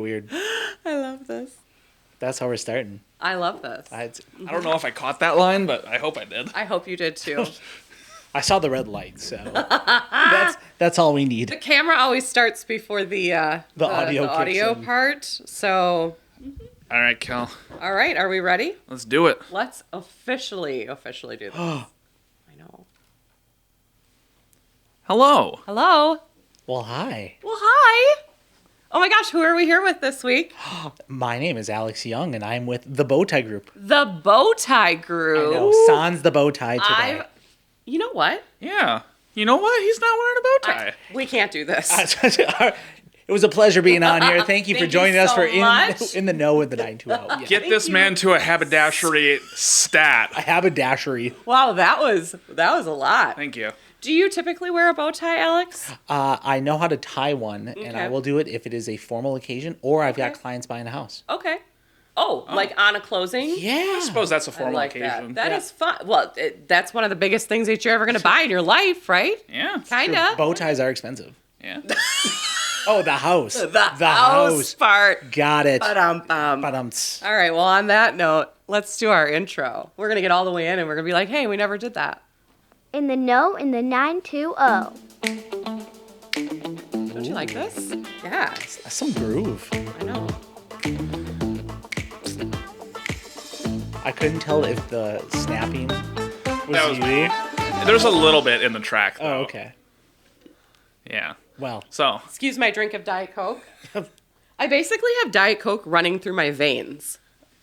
Weird. I love this. That's how we're starting. I love this. I I don't know if I caught that line, but I hope I did. I hope you did too. saw the red light, so that's all we The need. camera always starts before the audio kicks in. part. So, All right, Kel, all right, are we ready? let's do it. Let's officially do this. I know. Hello. Hello. Well, hi. Well, hi. Oh my gosh, who are we here with this week? My name is Alex Young, and I'm with the Bowtie Group. The Bowtie Group. I know, sans the bow tie today. You know what? Yeah. You know what? He's not wearing a bow tie. We can't do this. It was a pleasure being on here. Thank you for Thank you joining us so for much. in the know with the 920. Yeah. Get this man to a haberdashery stat. I have a dashery. Wow, that was a lot. Thank you. Do you typically wear a bow tie, Alex? I know how to tie one, and I Okay. will do it if it is a formal occasion or I've got Okay. clients buying a house. Okay. Oh, like on a closing? Yeah. I suppose that's a I formal like occasion. that. That is fun. Well, that's one of the biggest things that you're ever going to buy in your life, right? Yeah. Kinda. Bow ties are expensive. Yeah. Oh, the house. The house part. Got it. Ba-dum-bum. Ba-dums. All right. Well, on that note, let's do our intro. We're going to get all the way in and we're going to be like, hey, we never did that. In the know in the 920. Don't you like this? Yeah. That's some groove. I know. I couldn't tell if the snapping That was was you. There's a little bit in the track, though. Oh, okay. Yeah. Well, So, Excuse my drink of Diet Coke. I basically have Diet Coke running through my veins.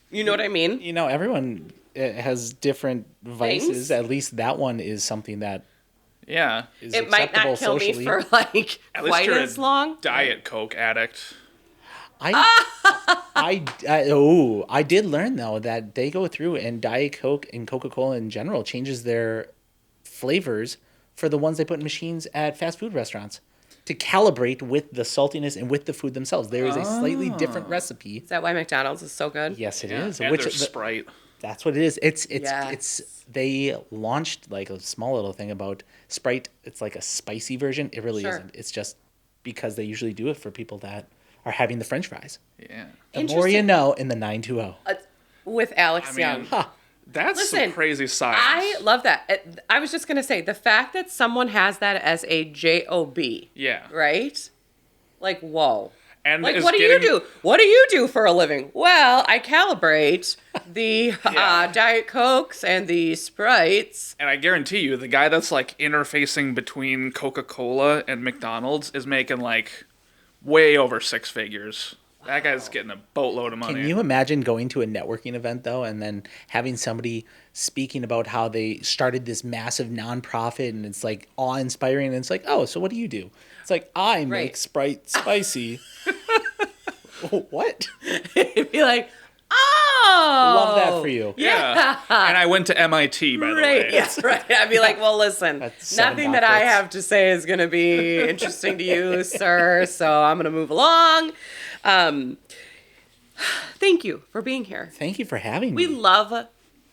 You know what I mean? you know, everyone has different vices. Things? At least that one is something that yeah. is It might acceptable not kill me socially. for like At least quite you're as a long. Diet Coke addict. I did learn though that they go through and Diet Coke and Coca-Cola in general changes their flavors for the ones they put in machines at fast food restaurants to calibrate with the saltiness and with the food themselves. There is a slightly different recipe. Is that why McDonald's is so good? Yes, it Yeah. is. And Which there's Sprite. that's what it is. It's Yes. they launched like a small little thing about Sprite. It's like a spicy version. It really Sure. isn't. It's just because they usually do it for people that are having the French fries. Yeah. The more you know in the 920. With Alex I mean, Young. Ha. That's Listen, some crazy science. I love that. I was just going to say, the fact that someone has that as a job, Yeah. right? Like, whoa. And Like, is what do you do? What do you do for a living? Well, I calibrate the Yeah. Diet Cokes and the Sprites. And I guarantee you, the guy that's like interfacing between Coca-Cola and McDonald's is making like way over six figures. That guy's getting a boatload of money. Can you imagine going to a networking event though, and then having somebody speaking about how they started this massive nonprofit, and it's like awe-inspiring, and it's like, oh, so what do you do? It's like, I make Right. Sprite spicy. What? It'd be like, oh. Love that for you. Yeah. And I went to MIT, by the way. Right, yes, right. I'd be like, well, listen, That's 7 nothing that I doctorates. have to say is going to be interesting to you, sir, so I'm going to move along. Thank you for being here. Thank you for having We me. love,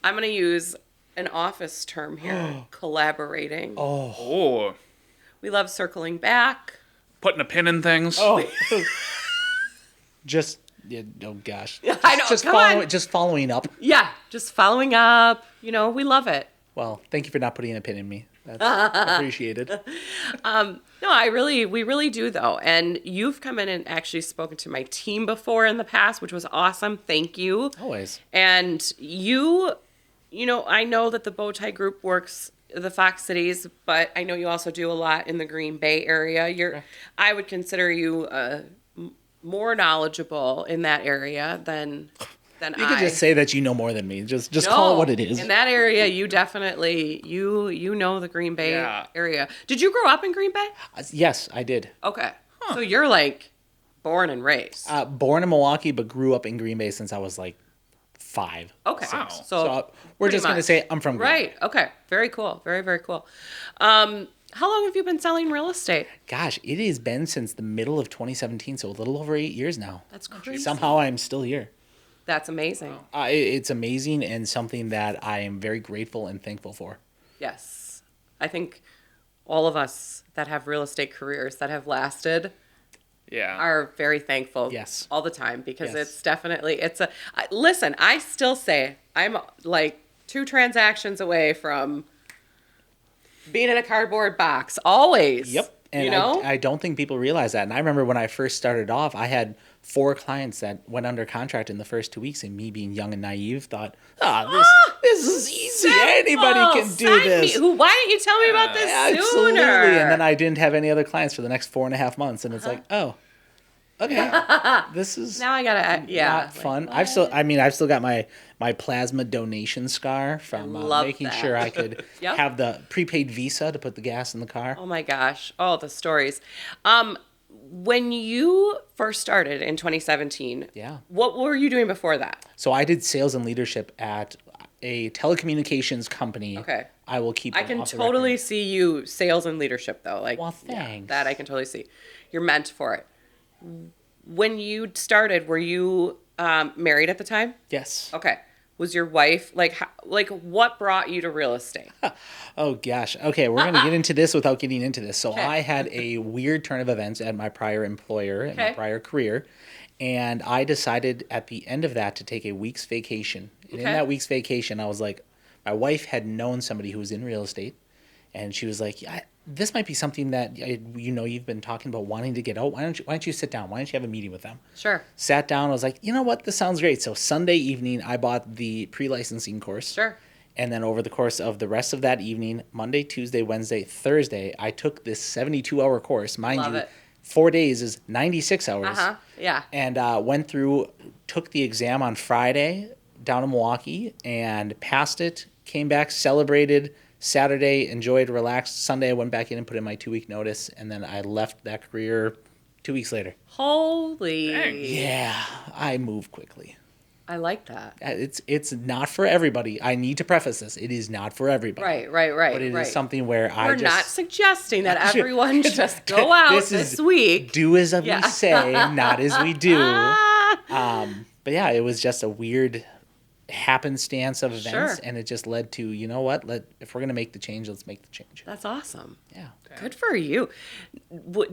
I'm going to use an office term here, collaborating. Oh, We love circling back. putting a pin in things. Oh. Just, yeah, oh gosh. I know, Just, come on. just following up. Yeah, just following up. You know, we love it. Well, thank you for not putting a pin in me. That's appreciated. No, we really do though. And you've come in and actually spoken to my team before in the past, which was awesome. Thank you. Always. And you know, I know that the Bowtie Group works the Fox Cities, but I know you also do a lot in the Green Bay area. I would consider you more knowledgeable in that area than You could just say that you know more than me. Just call it what it is. In that area, you definitely you know the Green Bay Yeah. area. Did you grow up in Green Bay? Yes, I did. Okay, so you're like born and raised. Born in Milwaukee, but grew up in Green Bay since I was like 5. Okay, Wow. So we're pretty just going to much. say I'm from Green Bay. Right. Okay. Very cool. Very, very cool. How long have you been selling real estate? Gosh, it has been since the middle of 2017, so a little over 8 years now. That's crazy. Somehow I'm still here. That's amazing. It's amazing and something that I am very grateful and thankful for. Yes. I think all of us that have real estate careers that have lasted are very thankful Yes. all the time because Yes. it's definitely, listen, I still say I'm like 2 transactions away from being in a cardboard box, always. Yep. And you know? I don't think people realize that. And I remember when I first started off, I had 4 clients that went under contract in the first 2 weeks, and me being young and naive thought, this is easy. Anybody can do this. Why didn't you tell me about this Absolutely. sooner? And then I didn't have any other clients for the next 4.5 months. And it's like, oh, okay. This is Now I gotta, not fun. I've still got my plasma donation scar from love making that. sure I could Yep. have the prepaid Visa to put the gas in the car. Oh my gosh. Oh, the stories. When you first started in 2017, Yeah. what were you doing before that? So I did sales and leadership at a telecommunications company. Okay. I will keep I them can off the totally record. see you sales and leadership though. Like, Well, thanks. that I can totally see. You're meant for it. When you started, were you married at the time? Yes. Okay. Was your wife like what brought you to real estate? Oh gosh. Okay, we're gonna get into this without getting into this. So Okay. I had a weird turn of events at my prior employer and my Okay. prior career, and I decided at the end of that to take a week's vacation. And in Okay. that week's vacation, I was like, my wife had known somebody who was in real estate, and she was like, yeah, this might be something that you've been talking about wanting to get out. Why don't you sit down? Why don't you have a meeting with them? Sure. Sat down. I was like, you know what? This sounds great. So Sunday evening, I bought the pre-licensing course. Sure. And then over the course of the rest of that evening, Monday, Tuesday, Wednesday, Thursday, I took this 72-hour course. Mind Love you, it. 4 days is 96 hours. Yeah. And went through, took the exam on Friday down in Milwaukee and passed it, came back, celebrated. Saturday, enjoyed, relaxed. Sunday, I went back in and put in my 2-week notice. And then I left that career 2 weeks later. Holy. Dang. Yeah, I move quickly. I like that. It's not for everybody. I need to preface this. It is not for everybody. Right. But it is something where We're not suggesting that everyone just go This out is this week. Do as we Yeah. say, not as we do. Ah, But yeah, it was just a weird happenstance of events, Sure. and it just led to, you know what? If we're gonna make the change, let's make the change. that's awesome. Yeah. Good for you.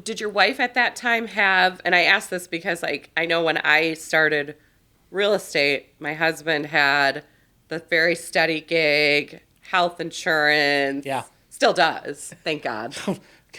Did your wife at that time have, and I ask this because like I know when I started real estate, my husband had the very steady gig, health insurance. Yeah. Still does, thank God.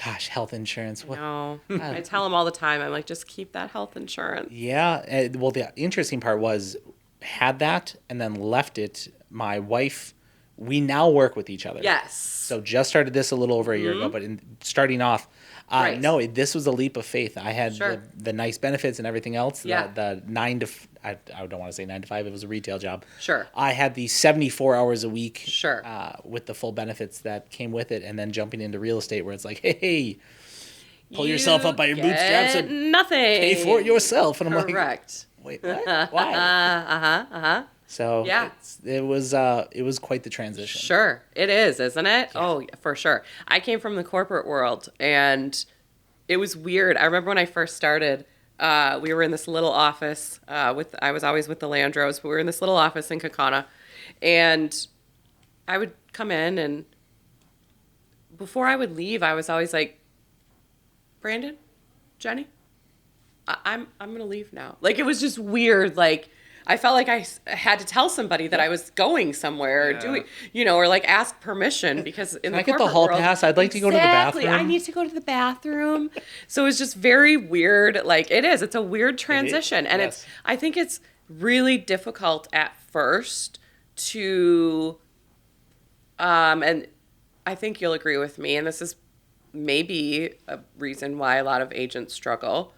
Gosh, health insurance. What? No, I tell him all the time, I'm like, just keep that health insurance. Yeah. Well, the interesting part was had that and then left it. My wife, we now work with each other. Yes. So just started this a little over a year ago, but in starting off, Right. no, this was a leap of faith. I had Sure. the nice benefits and everything else. Yeah. The 9 to, I don't want to say 9 to 5. It was a retail job. Sure. I had the 74 hours a week. Sure. With the full benefits that came with it, and then jumping into real estate where it's like, hey, pull yourself up by your bootstraps get and nothing. pay for it yourself. And I'm like, Correct. wait, what? Why? So Yeah. it was quite the transition. Sure, it is, isn't it? Oh, yeah, for sure. I came from the corporate world, and it was weird. I remember when I first started, we were in this little office I was always with the Landros, but we were in this little office in Kaukauna, and I would come in, and before I would leave, I was always like, Brandon, Jenny, I'm gonna leave now. Like, it was just weird. Like, I felt like I had to tell somebody that I was going somewhere or doing, or like ask permission because in the I get the corporate hall world- pass? I'd like to go to the Exactly. I bathroom. need to go to the bathroom. So it was just very weird. Like, it's a weird transition. And yes. I think it's really difficult at first to, and I think you'll agree with me, and this is maybe a reason why a lot of agents struggle,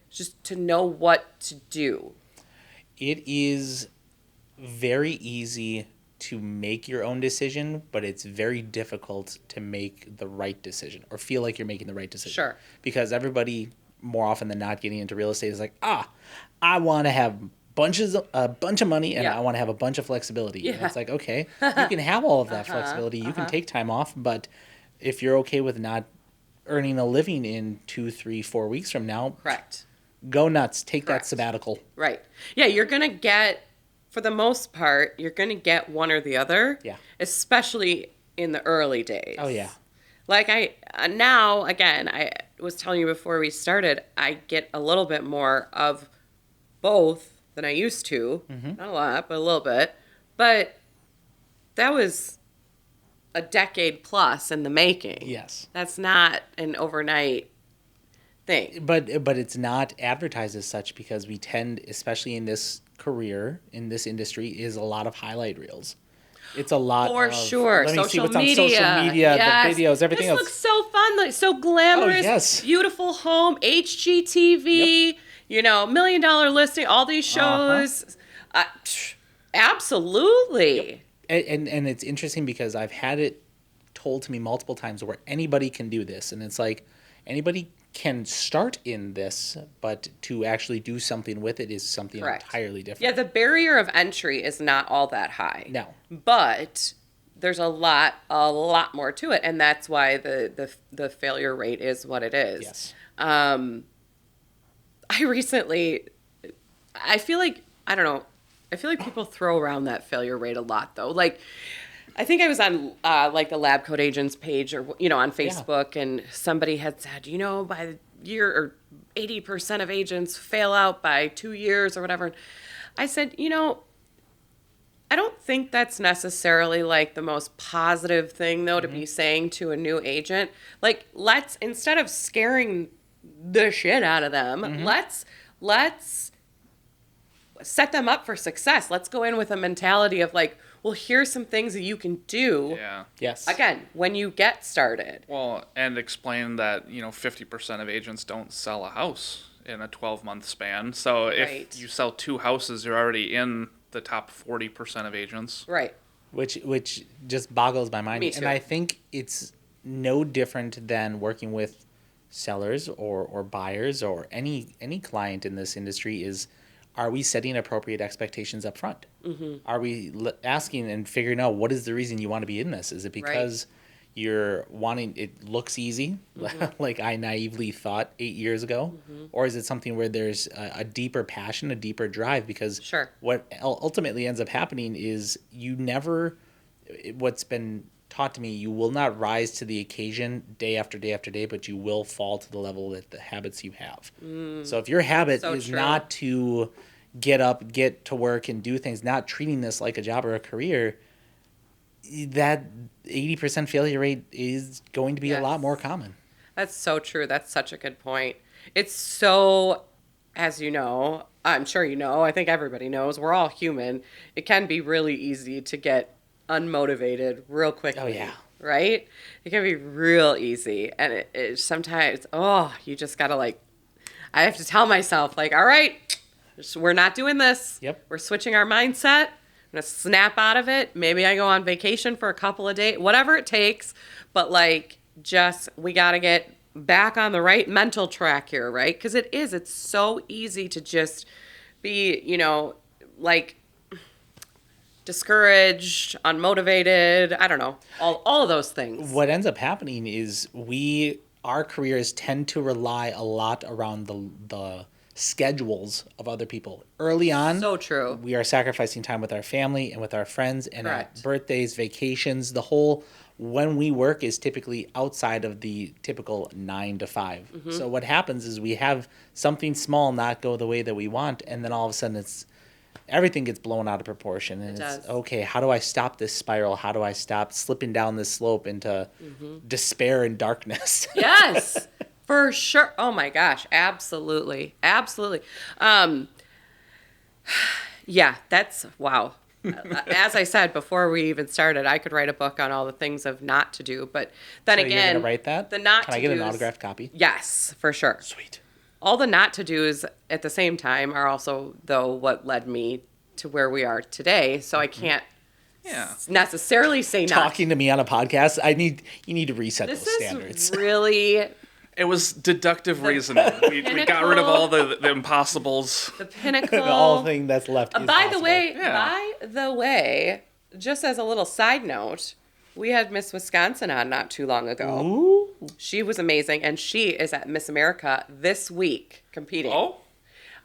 just to know what to do. It is very easy to make your own decision, but it's very difficult to make the right decision or feel like you're making the right decision. Sure. Because everybody, more often than not, getting into real estate is like, I want to have a bunch of money and Yeah. I want to have a bunch of flexibility. And Yeah. it's like, okay, you can have all of that flexibility. You can take time off, but if you're okay with not earning a living in 2, 3, 4 weeks from now, Correct. go nuts. Take Correct. that sabbatical. Right. Yeah, you're going to get, for the most part, you're going to get one or the other. Yeah. Especially in the early days. Oh, yeah. Like now, again, was telling you before we started, I get a little bit more of both than I used to. Not a lot, but a little bit. But that was a decade plus in the making. Yes. That's not an overnight thing. But it's not advertised as such because we tend, especially in this career, in this industry, is a lot of highlight reels. It's a lot For of, sure. let me see Social what's media. on social media, Yes. the videos, everything this else. looks so fun, like so glamorous. Oh, yes. Beautiful home, HGTV, $1 million listing, all these shows. Absolutely. And it's interesting because I've had it told to me multiple times where anybody can do this, and it's like anybody can start in this, but to actually do something with it is something Correct. entirely different. Yeah, the barrier of entry is not all that high. No. But there's a lot more to it, and that's why the failure rate is what it is. Yes. I feel like, I don't know, I feel like people throw around that failure rate a lot, though. Like, I think I was on, like, the Lab Coat Agents page or, on Facebook, and somebody had said, by the year, or 80% of agents fail out by 2 years or whatever. I said, I don't think that's necessarily, like, the most positive thing, though, to be saying to a new agent. Like, instead of scaring the shit out of them, let's set them up for success. Let's go in with a mentality of like, well, here's some things that you can do. Yeah. Yes. Again, when you get started. Well, and explain that, 50% of agents don't sell a house in a 12-month span. So if Right. you sell 2 houses, you're already in the top 40% of agents. Right. Which just boggles my mind. Me too. And I think it's no different than working with sellers or buyers or any client in this industry is, are we setting appropriate expectations up front? Are we asking and figuring out what is the reason you want to be in this? Is it because you're wanting, it looks easy, like I naively thought 8 years ago? Or is it something where there's a deeper passion, a deeper drive? Because Sure. what ultimately ends up happening is what's been taught to me, you will not rise to the occasion day after day after day, but you will fall to the level that the habits you have. So if your habit So is true. not to get up, get to work, and do things, not treating this like a job or a career, that 80% failure rate is going to be a lot Yes. more common. That's so true. That's such a good point. It's so, as you know, I'm sure you know, I think everybody knows, we're all human. It can be really easy to get unmotivated real quickly. Oh, yeah. Right? It can be real easy. And it sometimes, you just got to I have to tell myself, all right, we're not doing this. Yep. We're switching our mindset. I'm going to snap out of it. Maybe I go on vacation for a couple of days, whatever it takes. But we got to get back on the right mental track here, right? Because it's so easy to just be, discouraged, unmotivated. I don't know, all of those things. What ends up happening is our careers tend to rely a lot around the schedules of other people. Early on, So true. we are sacrificing time with our family and with our friends and Correct. at birthdays, vacations. The whole when we work is typically outside of the typical 9 to 5. So what happens is we have something small not go the way that we want, and then all of a sudden everything gets blown out of proportion, and It it's does. okay, how do I stop this spiral? How do I stop slipping down this slope into despair and darkness? Yes, for sure. Oh my gosh, absolutely. Absolutely. Yeah, that's wow. As I said before we even started, I could write a book on all the things of not to do, but then So you're again, gonna write that? the not Can to I get an do's- autographed copy? Yes, for sure. Sweet. All the not to do's at the same time are also, though, what led me to where we are today. So I can't Yeah. necessarily say not. Talking to me on a podcast, you need to reset This those is standards. really It was deductive reasoning. We got rid of all the impossibles. the pinnacle. The all thing that's left. Is By possible. the way, just as a little side note, we had Miss Wisconsin on not too long ago. Ooh. She was amazing, and she is at Miss America this week competing. Oh,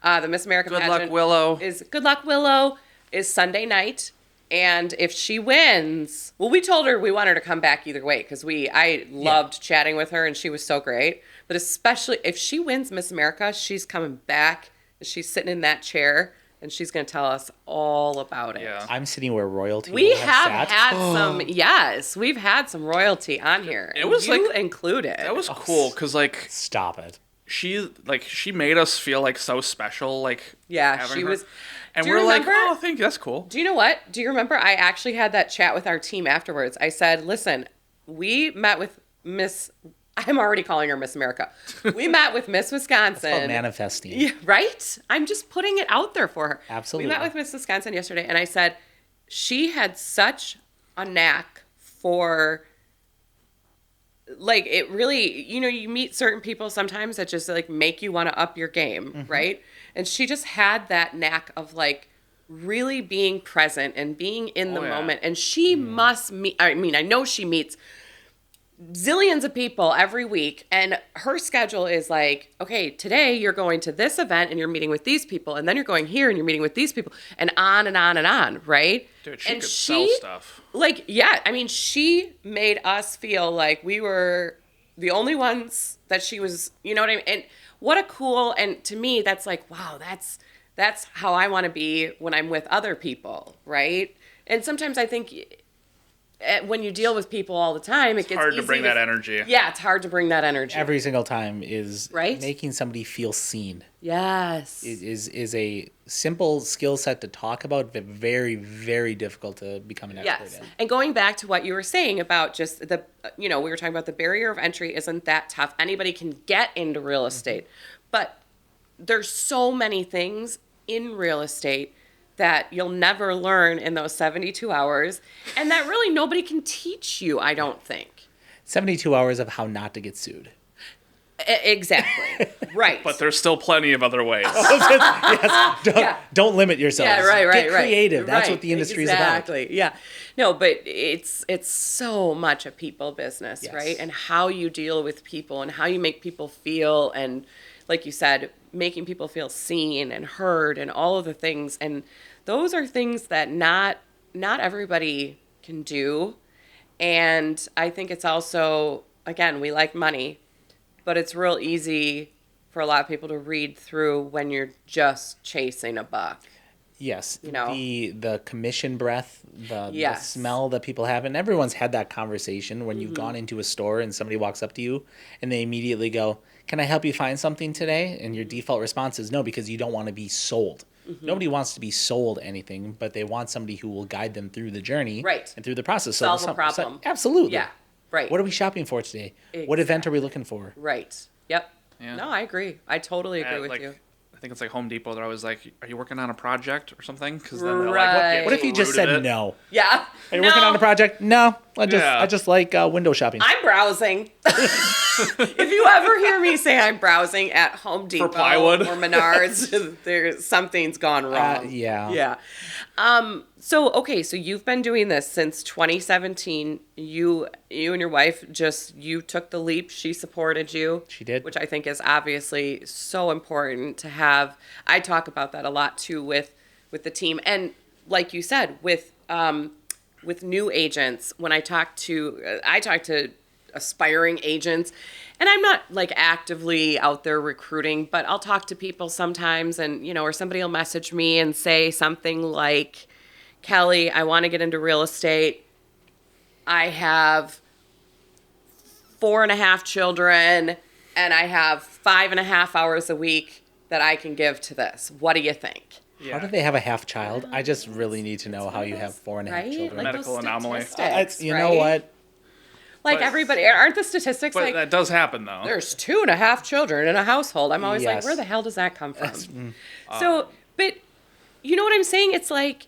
The Miss America good pageant luck, Willow. Good Luck Willow is Sunday night, and if she wins, well, we told her we wanted her to come back either way because I loved chatting with her, and she was so great. But especially if she wins Miss America, she's coming back. She's sitting in that chair, and she's going to tell us all about it. Yeah. I'm sitting where royalty We will have sat. had some, yes, we've had some royalty on here. It was you like- included. That was cool because like Stop it. she made us feel like so special. Like Yeah, having she her. was. And Do you we're like, remember? oh, thank you. That's cool. Do you know what? Do you remember? I actually had that chat with our team afterwards. I said, listen, we met with Miss. I'm already calling her Miss America. We met with Miss Wisconsin. It's called manifesting. Yeah, right? I'm just putting it out there for her. Absolutely. We met with Miss Wisconsin yesterday, and I said she had such a knack for, like, it really, you meet certain people sometimes that just, like, make you want to up your game, right? And she just had that knack of, like, really being present and being in the Oh, yeah. moment. And she must meet, I mean, I know she meets zillions of people every week, and her schedule is like, okay, today you're going to this event and you're meeting with these people, and then you're going here and you're meeting with these people, and on and on and on, right? Dude, she And could sell stuff. Like, yeah, I mean, she made us feel like we were the only ones that she was, you know what I mean? And what a cool, and to me, that's like, wow, that's how I want to be when I'm with other people, right? And sometimes I think when you deal with people all the time, it gets Hard to easy bring that energy. Yeah, it's hard to bring that energy. Every single time is Right? making somebody feel seen. Yes. Is a simple skill set to talk about, but very, very difficult to become an expert Yes. in. And going back to what you were saying about just the, we were talking about the barrier of entry isn't that tough. Anybody can get into real estate. But there's so many things in real estate that you'll never learn in those 72 hours, and that really nobody can teach you, I don't think. 72 hours of how not to get sued. Exactly. Right. But there's still plenty of other ways. Yes, don't limit yourselves. Yeah, right. Get creative. That's Right, what the industry exactly. Yeah. No, but it's so much a people business, Yes. right? And how you deal with people and how you make people feel, and like you said, making people feel seen and heard and all of the things. And those are things that not everybody can do. And I think it's also, again, we like money, but it's real easy for a lot of people to read through when you're just chasing a buck. Yes, You know? the commission breath, the Yes. smell that people have, and everyone's had that conversation when you've gone into a store and somebody walks up to you and they immediately go, "Can I help you find something today?" And your default response is no, because you don't want to be sold. Nobody wants to be sold anything, but they want somebody who will guide them through the journey Right. and through the process. Solve So a problem. absolutely. Yeah, right. What are we shopping for today? What event are we looking for? Right. Yep. Yeah. No, I agree. I totally agree Yeah, with like, you. I think it's like Home Depot. They're always like, "Are you working on a project or something?" Because then they're Right. like, What if you just rooted said it. no? Yeah. Are you working on a project? No, I Yeah. just like window shopping. I'm browsing. If you ever hear me say I'm browsing at Home Depot plywood? or Menards, there's something's gone wrong. Yeah. Yeah. So you've been doing this since 2017. You and your wife you took the leap. She supported you. She did. Which I think is obviously so important to have. I talk about that a lot too with the team, and like you said, with new agents. When I talk to aspiring agents, and I'm not like actively out there recruiting, but I'll talk to people sometimes, and or somebody will message me and say something like, "Kelly, I want to get into real estate. I have 4.5 children and I have 5.5 hours a week that I can give to this. What do you think?" How do they have a half child? I just really need to know how you have 4.5 Right? children. Like Medical those anomaly. statistics, You know right? what? Like But- everybody, aren't the statistics But like that does happen though. there's 2.5 children in a household? I'm always like, Yes. where the hell does that come from? So, but you know what I'm saying? It's like,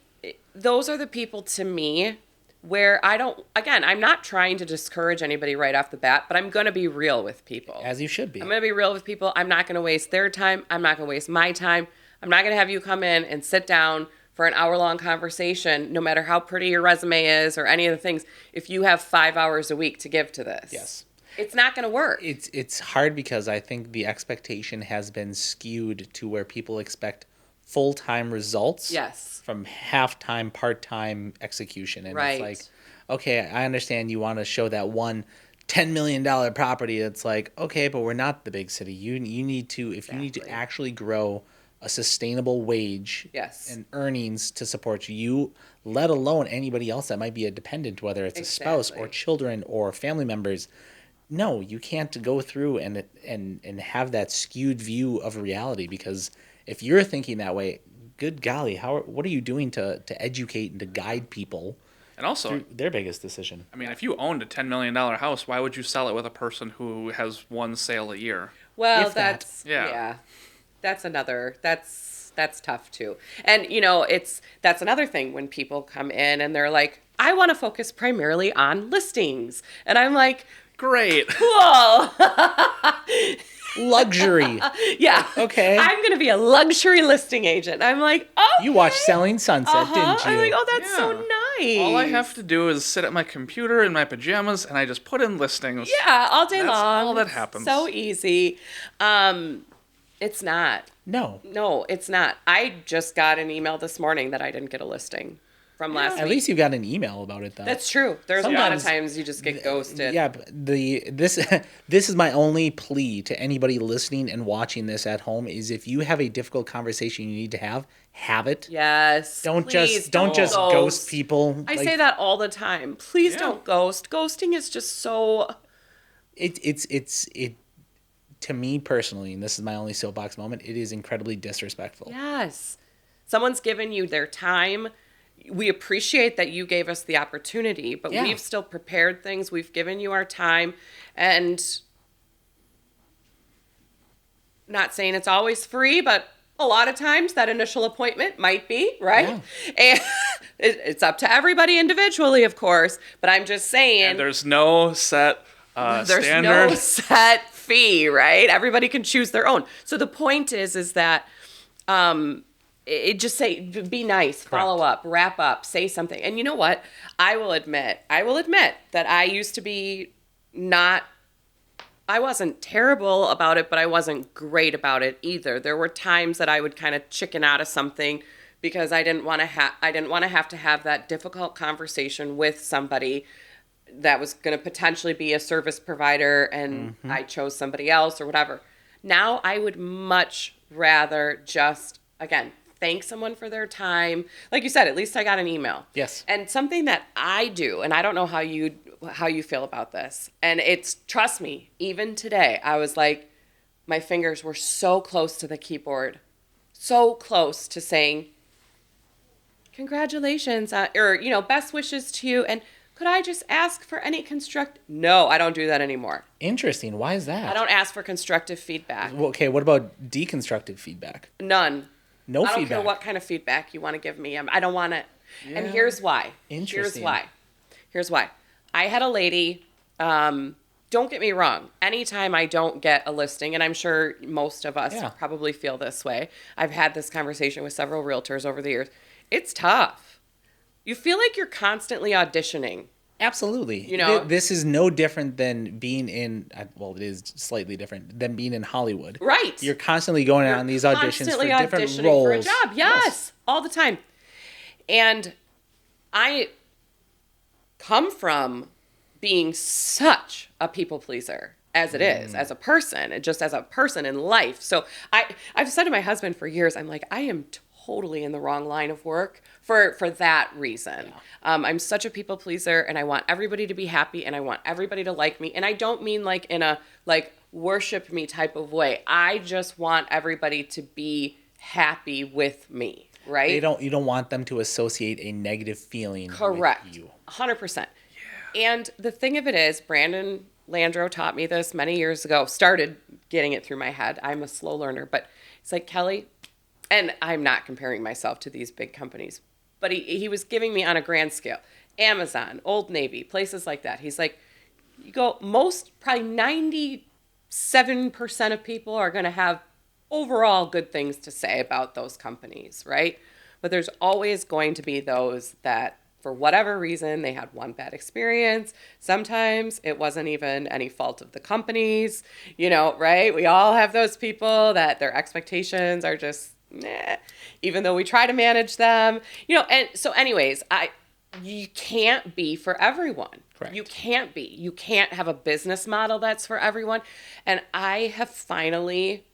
those are the people to me where I'm not trying to discourage anybody right off the bat, but I'm going to be real with people. As you should be. I'm going to be real with people. I'm not going to waste their time. I'm not going to waste my time. I'm not going to have you come in and sit down for an hour-long conversation, no matter how pretty your resume is or any of the things, if you have 5 hours a week to give to this. Yes. It's not going to work. It's hard because I think the expectation has been skewed to where people expect full-time results Yes. from half-time, part-time execution. And Right. it's like, okay, I understand you want to show that one $10 million property, it's like, okay, but we're not the big city. You need to, if you need to actually grow a sustainable wage Yes. and earnings to support you, let alone anybody else that might be a dependent, whether it's a spouse or Exactly. children or family members. No, you can't go through and have that skewed view of reality, because if you're thinking that way, good golly, what are you doing to educate and to guide people And also, through their biggest decision? I mean, if you owned a $10 million house, why would you sell it with a person who has one sale a year? Well, If that. that's Yeah. That's another that's tough too. And that's another thing when people come in and they're like, I want to focus primarily on listings. And I'm like, Great. cool. Luxury. Yeah. Okay. I'm going to be a luxury listing agent. I'm like, oh. You watched Selling Sunset, didn't you? I'm like, oh, that's so Yeah. nice. All I have to do is sit at my computer in my pajamas and I just put in listings. Yeah, all day That's long. all that happens. So easy. It's not. No. No, it's not. I just got an email this morning that I didn't get a listing from last At week. least you got an email about it, though. That's true. There's a lot of Sometimes- times you just get ghosted. Yeah, but this is my only plea to anybody listening and watching this at home is, if you have a difficult conversation you need to have it. Yes. Don't please just ghost people. I Like, say that all the time. Please Yeah. don't ghost. Ghosting is just so. it to me personally, and this is my only soapbox moment, it is incredibly disrespectful. Yes. Someone's given you their time. We appreciate that you gave us the opportunity, but Yeah. we've still prepared things. We've given you our time, and not saying it's always free, but a lot of times that initial appointment might be, right? And it's up to everybody individually, of course, but I'm just saying And there's no set there's standard. no set fee, right? Everybody can choose their own. So the point is that it just say, be nice, follow up, wrap up, say something. And you know what? I will admit that I used to be I wasn't terrible about it, but I wasn't great about it either. There were times that I would kind of chicken out of something because I didn't want to have to have that difficult conversation with somebody that was going to potentially be a service provider, and I chose somebody else or whatever. Now I would much rather just, again, thank someone for their time. Like you said, at least I got an email. Yes. And something that I do, and I don't know how you feel about this, and it's, trust me, even today, I was like, my fingers were so close to the keyboard, so close to saying, congratulations, or, best wishes to you, and could I just ask for any No, I don't do that anymore. Interesting. Why is that? I don't ask for constructive feedback. Well, okay, what about deconstructive feedback? None. No I don't feedback. care what kind of feedback you want to give me. I don't want it. And here's why. Interesting. Here's why. I had a lady, don't get me wrong, anytime I don't get a listing, and I'm sure most of us Yeah. probably feel this way. I've had this conversation with several realtors over the years. It's tough. You feel like you're constantly auditioning. Absolutely. This is no different than being in, well, it is slightly different than being in Hollywood. Right. You're constantly going on these auditions for Constantly different auditioning roles. for a job. Yes, all the time. And I come from being such a people pleaser as it is, as a person, and just as a person in life. So I've said to my husband for years, I'm like, I am totally in the wrong line of work for that reason. Yeah. I'm such a people pleaser, and I want everybody to be happy, and I want everybody to like me. And I don't mean like in a worship me type of way. I just want everybody to be happy with me, right? You don't want them to associate a negative feeling Correct. with you. 100%. Yeah. And the thing of it is, Brandon Landro taught me this many years ago, started getting it through my head. I'm a slow learner, but it's like, Kelly, and I'm not comparing myself to these big companies, but he was giving me on a grand scale, Amazon, Old Navy, places like that. He's like, you go, probably 97% of people are going to have overall good things to say about those companies, right? But there's always going to be those that, for whatever reason, they had one bad experience. Sometimes it wasn't even any fault of the companies, right? We all have those people that their expectations are just, even though we try to manage them, and so anyways, you can't be for everyone. Correct. You can't be. You can't have a business model that's for everyone. And I have finally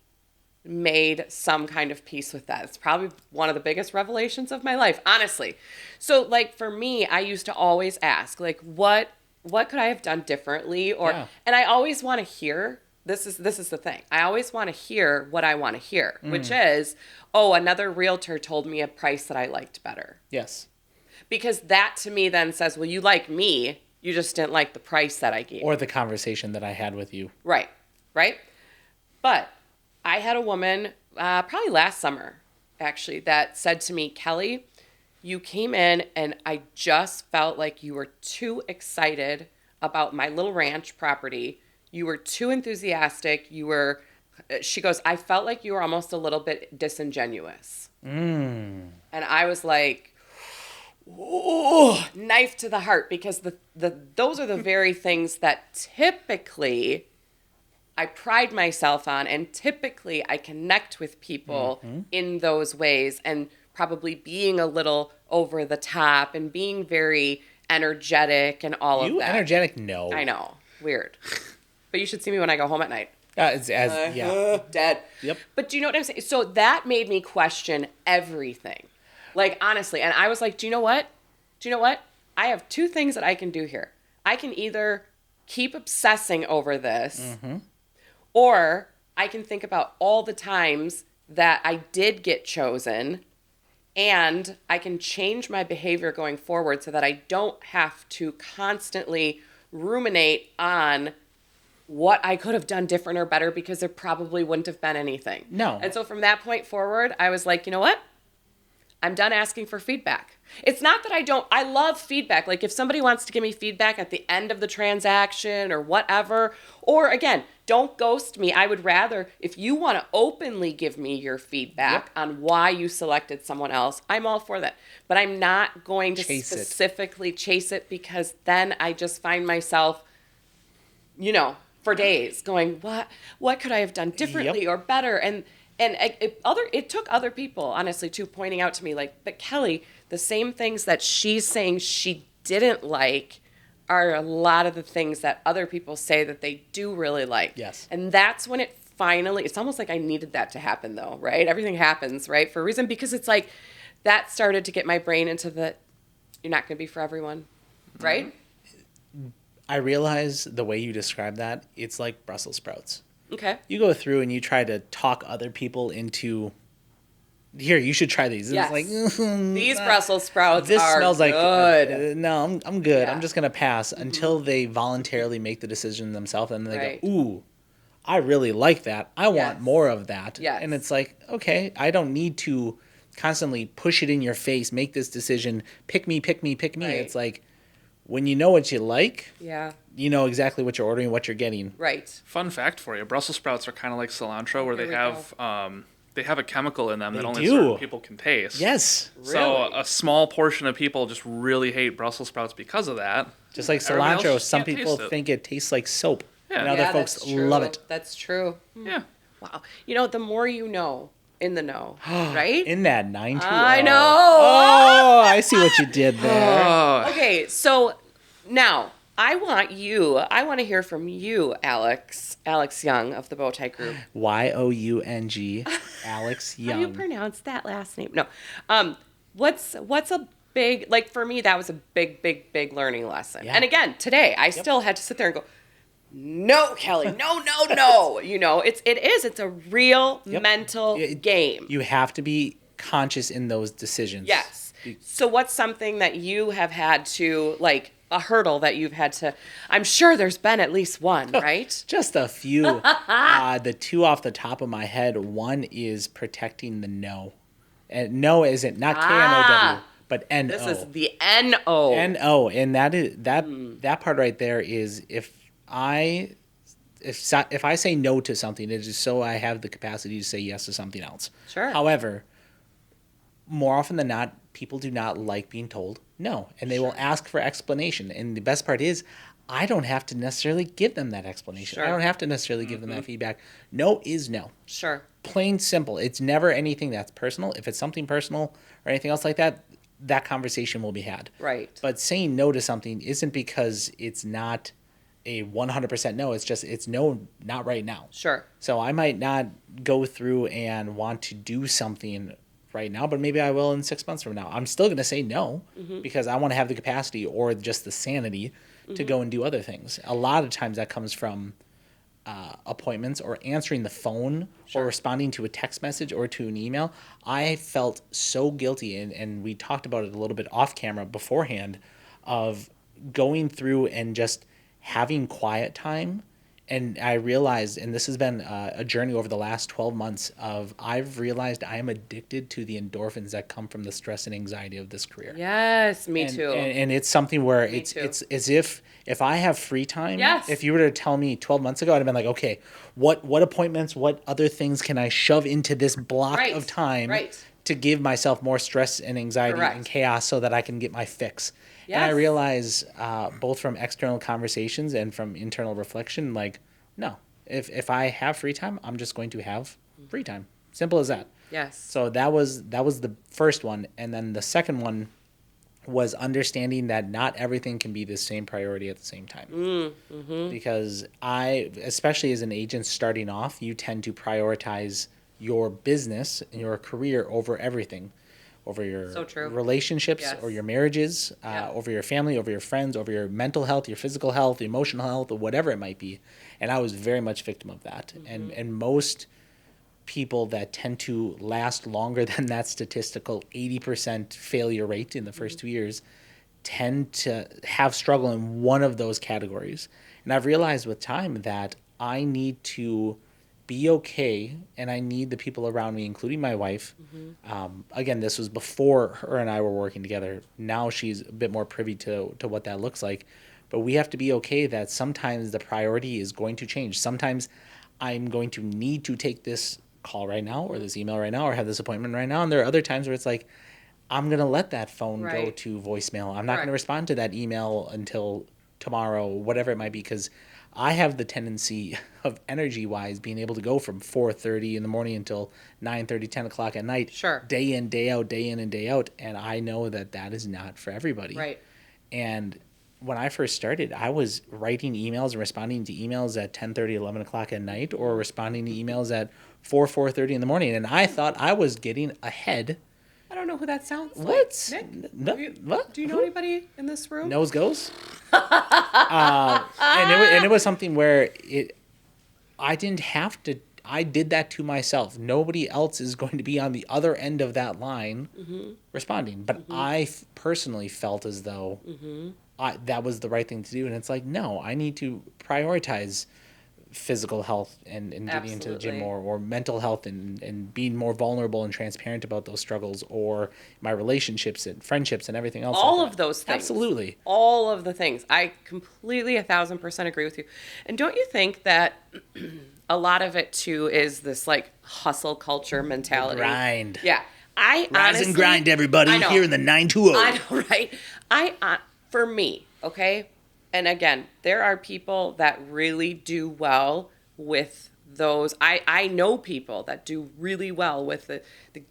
made some kind of peace with that. It's probably one of the biggest revelations of my life, honestly. So like for me, I used to always ask, like, what could I have done differently? Or and I always want to hear, this is the thing. I always want to hear what I want to hear, which is, oh, another realtor told me a price that I liked better. Yes. Because that to me then says, well, you like me, you just didn't like the price that I gave. Or the conversation that I had with you. Right. But I had a woman, probably last summer, actually, that said to me, Kelly, you came in and I just felt like you were too excited about my little ranch property. You were too enthusiastic. She goes, I felt like you were almost a little bit disingenuous. And I was like, oh, knife to the heart, because those are the very things that typically I pride myself on, and typically I connect with people in those ways, and probably being a little over the top and being very energetic and all of that. You energetic? No. I know. Weird. But you should see me when I go home at night. Dead. Yep. But do you know what I'm saying? So that made me question everything. Like, honestly. And I was like, do you know what? I have two things that I can do here. I can either keep obsessing over this, or I can think about all the times that I did get chosen, and I can change my behavior going forward so that I don't have to constantly ruminate on what I could have done different or better, because there probably wouldn't have been anything. No. And so from that point forward, I was like, you know what? I'm done asking for feedback. It's not that I love feedback. Like if somebody wants to give me feedback at the end of the transaction or whatever, or again, don't ghost me. I would rather, if you want to openly give me your feedback on why you selected someone else, I'm all for that. But I'm not going to specifically chase it, because then I just find myself, for days going, what could I have done differently or better? And it took other people, honestly, too, pointing out to me, like, but Kelly, the same things that she's saying she didn't like are a lot of the things that other people say that they do really like. Yes. And that's when it's almost like I needed that to happen, though, right? Everything happens, right, for a reason, because it's like that started to get my brain into you're not going to be for everyone, right? I realize the way you describe that, it's like Brussels sprouts. Okay. You go through and you try to talk other people into, here, you should try these. Yes. It's like, these Brussels sprouts this are smells good. No, I'm good. Yeah. I'm just going to pass until they voluntarily make the decision themselves. And then they go, ooh, I really like that. I want more of that. Yes. And it's like, okay, I don't need to constantly push it in your face, make this decision, pick me. Right. It's like, when you know what you like, you know exactly what you're ordering, what you're getting. Right. Fun fact for you: Brussels sprouts are kind of like cilantro, where they have a chemical in them that only do. certain people can taste. Yes. So a small portion of people just really hate Brussels sprouts because of that. Just like Everybody cilantro, else some can't people taste it. think it tastes like soap. Yeah. And other folks love it. That's true. Yeah. Wow. The more you know, in the know, right? In that 920. I know. Oh, I see what you did there. Oh. Okay, so now I want to hear from you, Alex Young of the Bowtie Group. Young, Alex Young. How do you pronounce that last name? No. What's a big, like for me, that was a big learning lesson. Yeah. And again, today I still had to sit there and go, no, Kelly, no. It's a real mental game. You have to be conscious in those decisions. Yes. So what's something that you have had to, like, a hurdle that you've had to, I'm sure there's been at least one, right? Just a few. The two off the top of my head, one is protecting the no. And no isn't, not K-N-O-W, but N-O. This is the N-O. N-O. And that part right there is if I say no to something, it is so I have the capacity to say yes to something else. Sure. However, more often than not, people do not like being told no, and they will ask for explanation. And the best part is, I don't have to necessarily give them that explanation. Sure. I don't have to necessarily give them that feedback. No is no. Sure. Plain simple. It's never anything that's personal. If it's something personal or anything else like that, that conversation will be had. Right. But saying no to something isn't because it's not a 100% no. It's just, it's no, not right now. Sure. So I might not go through and want to do something right now, but maybe I will in 6 months from now. I'm still going to say no because I want to have the capacity or just the sanity to go and do other things. A lot of times that comes from appointments or answering the phone or responding to a text message or to an email. I felt so guilty, and we talked about it a little bit off camera beforehand, of going through and just having quiet time. And I realized, and this has been a journey over the last 12 months of, I've realized I am addicted to the endorphins that come from the stress and anxiety of this career. Yes, me And, too. and it's something where it's too. it's as if I have free time, Yes. if you were to tell me 12 months ago, I'd have been like, okay, what appointments, what other things can I shove into this block Right, of time right. to give myself more stress and anxiety Correct. and chaos so that I can get my fix. And I Yes. realize both from external conversations and from internal reflection, like, no, if I have free time, I'm just going to have free time. Simple as that. Yes. So that was the first one. And then the second one was understanding that not everything can be the same priority at the same time. Because especially as an agent starting off, you tend to prioritize your business and your career over everything, over your So true. relationships Yes. or your marriages, Yeah. over your family, over your friends, over your mental health, your physical health, emotional health, or whatever it might be. And I was very much victim of that. And most people that tend to last longer than that statistical 80% failure rate in the first 2 years tend to have struggle in one of those categories. And I've realized with time that I need to be okay, and I need the people around me, including my wife. Again, this was before her and I were working together. Now she's a bit more privy to what that looks like. But we have to be okay that sometimes the priority is going to change. Sometimes I'm going to need to take this call right now or this email right now or have this appointment right now. And there are other times where it's like, I'm going to let that phone go Right. to voicemail. I'm not going Correct. to respond to that email until tomorrow, whatever it might be, because I have the tendency of energy-wise being able to go from 4:30 in the morning until 9:30, 10 o'clock at night, Sure. day in, day out, day in and day out. And I know that that is not for everybody. Right. And when I first started, I was writing emails and responding to emails at 10:30, 11 o'clock at night, or responding to emails at 4:30 in the morning. And I thought I was getting ahead. I don't know who that sounds like. What? Nick? No, what? Do you know Who? anybody in this room? Nose goes. And it was something where I didn't have to. I did that to myself. Nobody else is going to be on the other end of that line responding. But I personally felt as though that was the right thing to do. And it's like, no, I need to prioritize physical health and getting into the gym Absolutely. more, or mental health and being more vulnerable and transparent about those struggles, or my relationships and friendships and everything else. All like of that. those things. Absolutely. All of the things. I completely 1,000% agree with you. And don't you think that a lot of it too is this like hustle culture mentality? Grind. Yeah. I Rise honestly, and grind, everybody, I know. here in the 920. I know, right? For me, okay? And again, there are people that really do well with those. I know people that do really well with the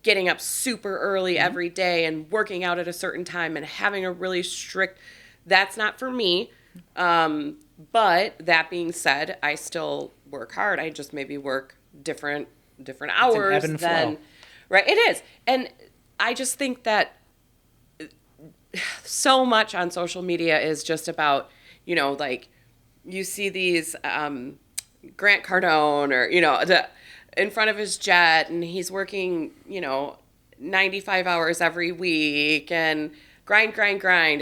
getting up super early every day and working out at a certain time and having a really strict, that's not for me. But that being said, I still work hard. I just maybe work different hours ebb and than, flow. right? It is. And I just think that so much on social media is just about, like you see these Grant Cardone or, in front of his jet and he's working, 95 hours every week and grind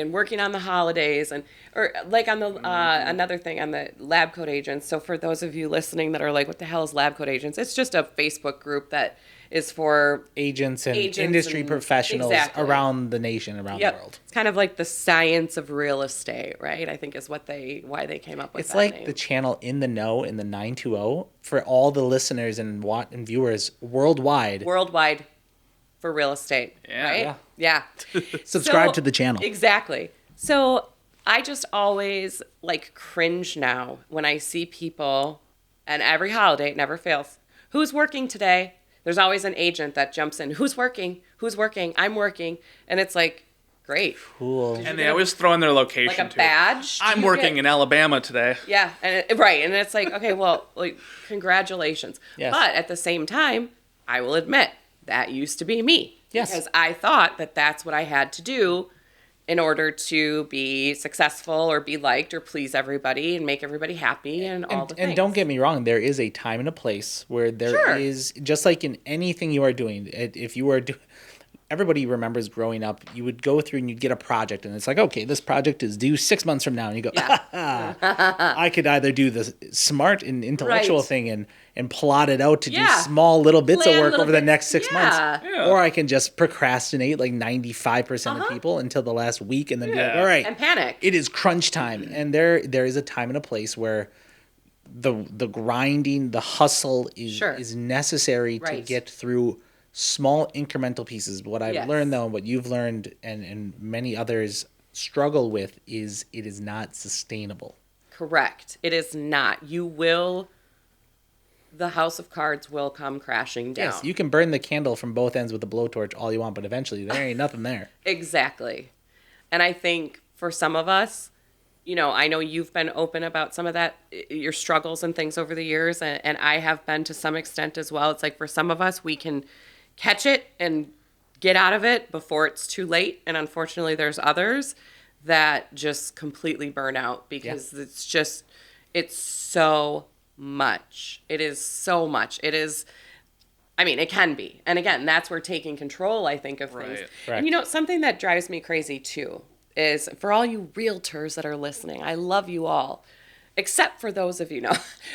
and working on the holidays or like on the another thing on the lab coat agents. So for those of you listening that are like, what the hell is lab coat agents? It's just a Facebook group that is for Agents and Agents industry and- professionals exactly. around the nation, around the world. It's kind of like the science of real estate, right? I think is why they came up with It's that like name. the channel In the Know in the 920 for all the listeners and viewers worldwide. Worldwide for real estate, Yeah. right? Yeah. Subscribe So- to the channel. Exactly. So I just always like cringe now when I see people, and every holiday, it never fails. Who's working today? There's always an agent that jumps in. Who's working? I'm working. And it's like, Great. Cool. Did you And get they always throw in their location like a too. badge? Do I'm you working get- in Alabama today. Yeah, right, and it's like, okay, well, like, congratulations. Yes. But at the same time, I will admit that used to be me. Yes. Because I thought that that's what I had to do in order to be successful or be liked or please everybody and make everybody happy and all the things. And don't get me wrong, there is a time and a place where there is, Sure. just like in anything you are doing, if you are doing, everybody remembers growing up, you would go through and you'd get a project and it's like, okay, this project is due 6 months from now. And you go, Yeah. I could either do the smart and intellectual Right. thing and plot it out to do Yeah. small little bits Plan of work little over the bits. next 6 months. Yeah. Or I can just procrastinate like 95% of people until the last week and then be like, Yeah. all right, And panic. it is crunch time. And there is a time and a place where the grinding, the hustle Sure. is necessary to Right. get through small incremental pieces. What I've Yes. learned though, and what you've learned and many others struggle with is it is not sustainable. Correct. It is not. The house of cards will come crashing down. Yes, you can burn the candle from both ends with a blowtorch all you want, but eventually there ain't nothing there. Exactly. And I think for some of us, I know you've been open about some of that, your struggles and things over the years, and I have been to some extent as well. It's like for some of us, we can catch it and get out of it before it's too late. And unfortunately, there's others that just completely burn out because it's so much. It is so much. It is. I mean, it can be. And again, that's where taking control, I think, of things. Right. Correct. And something that drives me crazy too is for all you realtors that are listening, I love you all, except for those of you, no,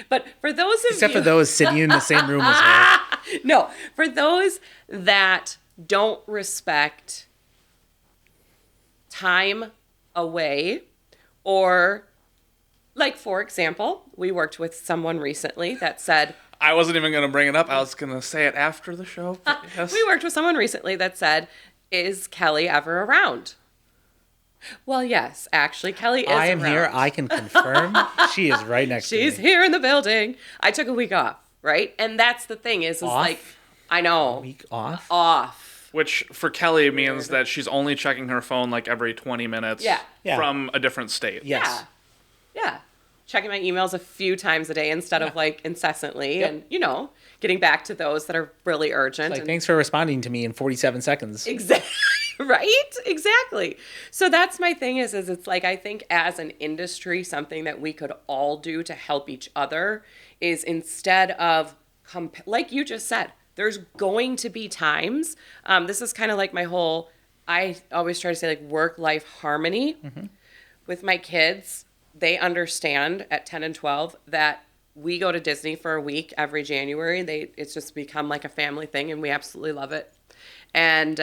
but for those of Except you, for those sitting in the same room as her. no, for those that don't respect time away or like, for example, we worked with someone recently that said, I wasn't even going to bring it up. I was going to say it after the show. But yes. we worked with someone recently that said, is Kelly ever around? Well, yes, actually, Kelly is I am around. here. I can confirm she is right next She's to me. here in the building. I took a week off, right? And that's the thing is Off? like, I know, Week off? off. Which for Kelly means that she's only checking her phone like every 20 minutes Yeah. Yeah. from a different state. Yes. Yeah. Checking my emails a few times a day instead of like incessantly Yep. and, getting back to those that are really urgent. Like, and thanks for responding to me in 47 seconds. Exactly. Right? Exactly. So that's my thing is it's like, I think as an industry, something that we could all do to help each other is instead of, like you just said, there's going to be times, this is kind of like I always try to say like work-life harmony with my kids. They understand at 10 and 12 that we go to Disney for a week every January. It's just become like a family thing and we absolutely love it. And,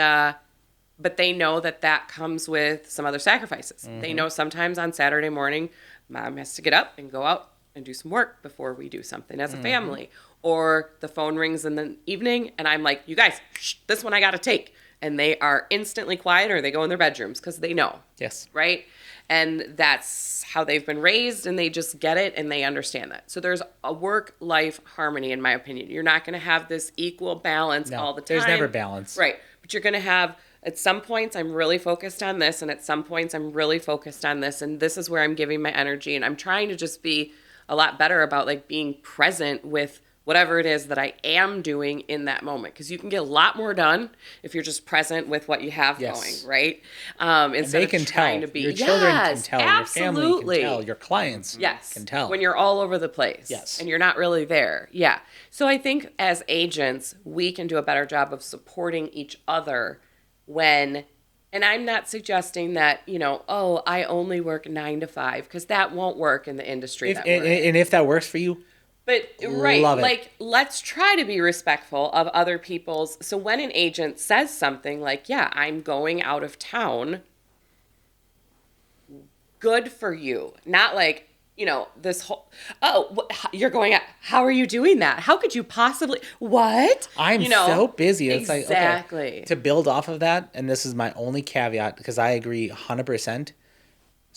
but they know that comes with some other sacrifices. They know sometimes on Saturday morning, mom has to get up and go out and do some work before we do something as a family. Or the phone rings in the evening and I'm like, you guys, shh, this one I got to take. And they are instantly quiet or they go in their bedrooms because they know. Yes. Right? And that's how they've been raised and they just get it and they understand that. So there's a work-life harmony, in my opinion. You're not going to have this equal balance No, all the time. there's never balance. Right. But you're going to have, at some points, I'm really focused on this, and at some points, I'm really focused on this, and this is where I'm giving my energy. And I'm trying to just be a lot better about like being present with whatever it is that I am doing in that moment. Because you can get a lot more done if you're just present with what you have Yes. going, right? And Instead they of can trying tell. to be, Your children can Yes, tell. absolutely. Your family can tell. Your clients Yes. can tell. When you're all over the place. Yes. And you're not really there. Yeah. So I think as agents, we can do a better job of supporting each other when, and I'm not suggesting that, I only work 9 to 5, because that won't work in the industry If, that we're in. and if that works for you, But right, Love it. like let's try to be respectful of other people's. So when an agent says something like, "Yeah, I'm going out of town," good for you. Not like, this whole, you're going out. How are you doing that? How could you possibly, what? I'm so busy. It's Exactly. like, okay, to build off of that, and this is my only caveat, because I agree 100%,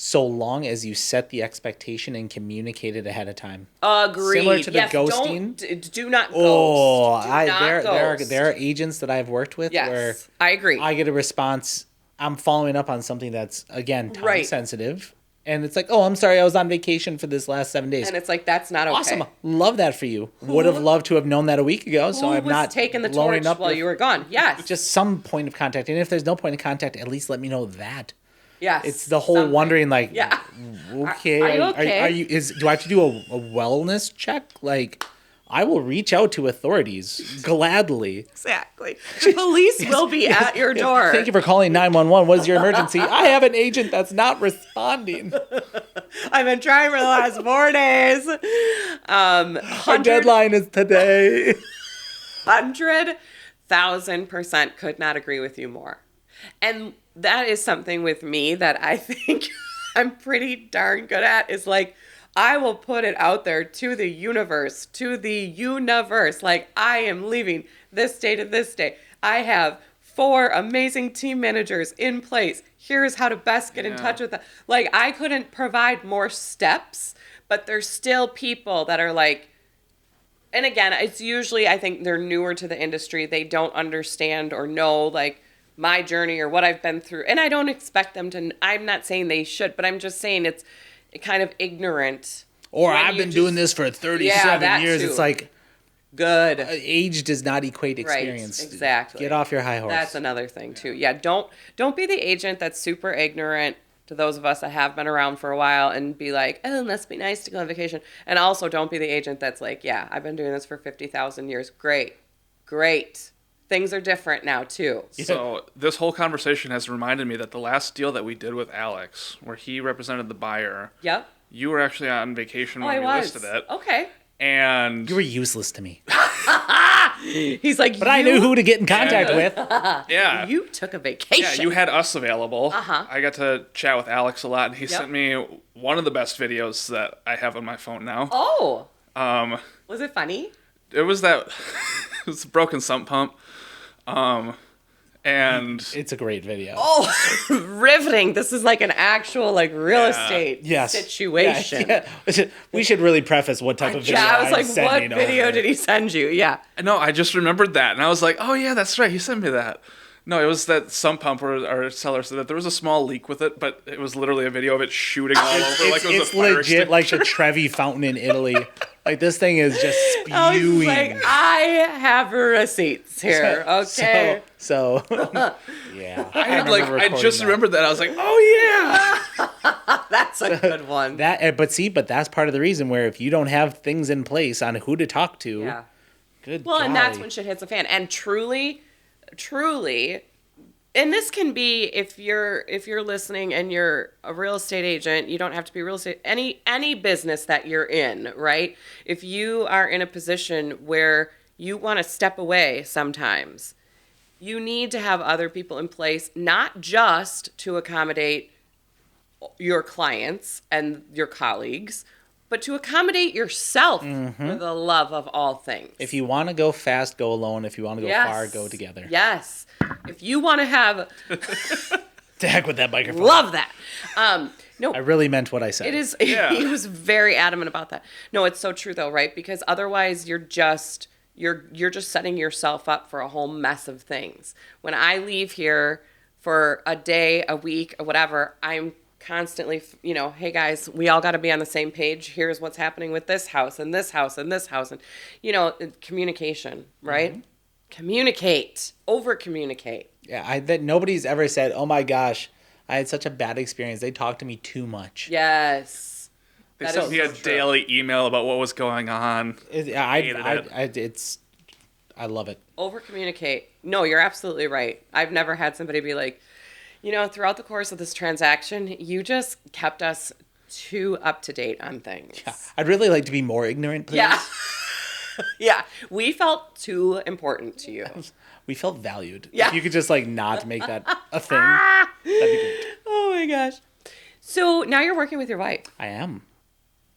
so long as you set the expectation and communicate it ahead of time. Agreed. Similar to the Yes, ghosting. Do not ghost. Oh, Do not there are ghost. agents that I've worked with where Yes, I agree. I get a response I'm following up on something that's, again, time Right. sensitive. And it's like, oh, I'm sorry, I was on vacation for this last 7 days. And it's like, that's not okay. Awesome. Love that for you. Would have loved to have known that a week ago, so Who I'm was not taking the blowing torch up while you were gone? Yes. just some point of contact. And if there's no point of contact, at least let me know that. Yes. It's the whole Something. wondering, like, Yeah. okay, Are you okay? Are you? Do I have to do a wellness check? Like, I will reach out to authorities gladly. Exactly. Police will be at your door. Thank you for calling 911. What is your emergency? I have an agent that's not responding. I've been trying for the last 4 days. Our deadline is today. 100,000% could not agree with you more. And that is something with me that I think I'm pretty darn good at, is like, I will put it out there to the universe, like, I am leaving this day to this day. I have 4 amazing team managers in place. Here's how to best get in touch with them. Like, I couldn't provide more steps, but there's still people that are like, and again, it's usually, I think they're newer to the industry. They don't understand or know, like, my journey or what I've been through. And I don't expect them to, I'm not saying they should, but I'm just saying it's kind of ignorant. Or when I've you been just- doing this for 37 Yeah, that years. too. It's like, Good. age does not equate experience. Right, exactly. Get off your high horse. That's another thing too. Yeah, don't be the agent that's super ignorant to those of us that have been around for a while and be like, oh, it must be nice to go on vacation. And also don't be the agent that's like, yeah, I've been doing this for 50,000 years. Great. Things are different now too. So this whole conversation has reminded me that the last deal that we did with Alex, where he represented the buyer, Yep. you were actually on vacation Oh, when I we was. listed it. Okay. And You were useless to me. He's like, But I knew who to get in contact with. yeah. You took a vacation. Yeah, you had us available. Uh-huh. I got to chat with Alex a lot, and he Yep. sent me one of the best videos that I have on my phone now. Oh. Was it funny? It was that it was a broken sump pump. And It's a great video. Oh, riveting. This is like an actual like real estate Yes. situation. Yeah. We should really preface what type of video Yeah, I was I'm like, what sending video over. did he send you? Yeah. no, I just remembered that, and I was like, oh yeah, that's right, he sent me that. No, it was that sump pump where our seller said that there was a small leak with it, but it was literally a video of it shooting all over like it was It's a fire legit like the extinguisher. Trevi fountain in Italy. Like, this thing is just I was spewing. like, I have receipts here. Okay. So, yeah. I just remembered that. I was like, oh yeah. That's a good one. But that's part of the reason where if you don't have things in place on who to talk to, Yeah. good Well, and that's golly. when shit hits the fan. And truly, and this can be if you're listening and you're a real estate agent, you don't have to be real estate, any business that you're in, right? If you are in a position where you want to step away sometimes, you need to have other people in place, not just to accommodate your clients and your colleagues, but to accommodate yourself for the love of all things. If you want to go fast, go alone. If you want to go Yes. far, go together. Yes. If you want to have, To heck with that microphone. love that. No, I really meant what I said. it is. Yeah. He was very adamant about that. No, it's so true though, right? Because otherwise, you're just setting yourself up for a whole mess of things. When I leave here for a day, a week, or whatever, I'm constantly, hey guys, we all got to be on the same page. Here's what's happening with this house and this house and this house, and communication, right? Communicate, over communicate. Yeah, that nobody's ever said, "Oh my gosh, I had such a bad experience. They talked to me too much." Yes. They That sent is me a so true. daily email about what was going on. I love it. Over communicate. No, you're absolutely right. I've never had somebody be like, throughout the course of this transaction, you just kept us too up to date on things. I'd really like to be more ignorant, please. Yeah. Yeah. We felt too important to you. We felt valued. Yeah. If you could just not make that a thing, that'd be great. Oh my gosh. So now you're working with your wife. I am.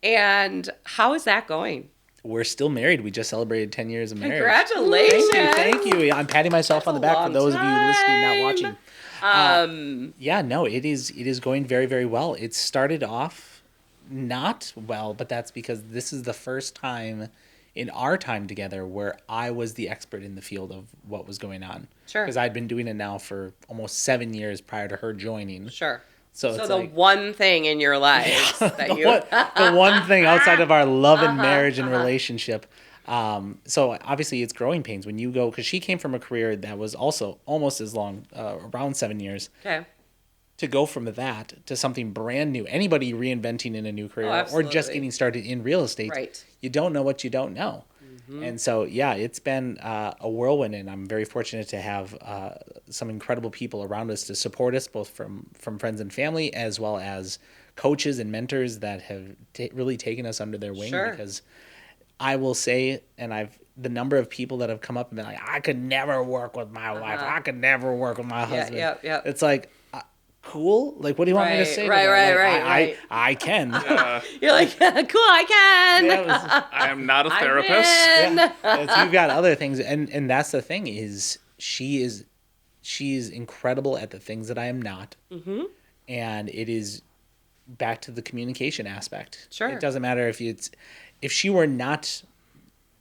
And how is that going? We're still married. We just celebrated 10 years of marriage. Congratulations. Thank you. I'm patting myself on the back for those of you listening, not watching. It is going very, very well. It started off not well, but that's because this is the first time in our time together where I was the expert in the field of what was going on. Sure. Because I'd been doing it now for almost 7 years prior to her joining. Sure. So So it's the like, one thing in your life that you the one thing outside of our love and marriage and relationship. So obviously it's growing pains when you go, because she came from a career that was also almost as long, around 7 years. Okay. To go from that to something brand new, anybody reinventing in a new career or just absolutely. getting started in real estate, Right. you don't know what you don't know. And so, yeah, it's been a whirlwind, and I'm very fortunate to have some incredible people around us to support us, both from friends and family, as well as coaches and mentors that have really taken us under their wing. Sure. Because I will say, and the number of people that have come up and been like, I could never work with my wife. I could never work with my husband. yeah. It's like, cool. Like, what do you want me to say? Right, to that? right, Like, I can. You're like, cool, I can. Yeah, it was- I am not a I therapist. win. yeah. So you've got other things, and that's the thing is she is incredible at the things that I am not, and it is back to the communication aspect. Sure. It doesn't matter if she were not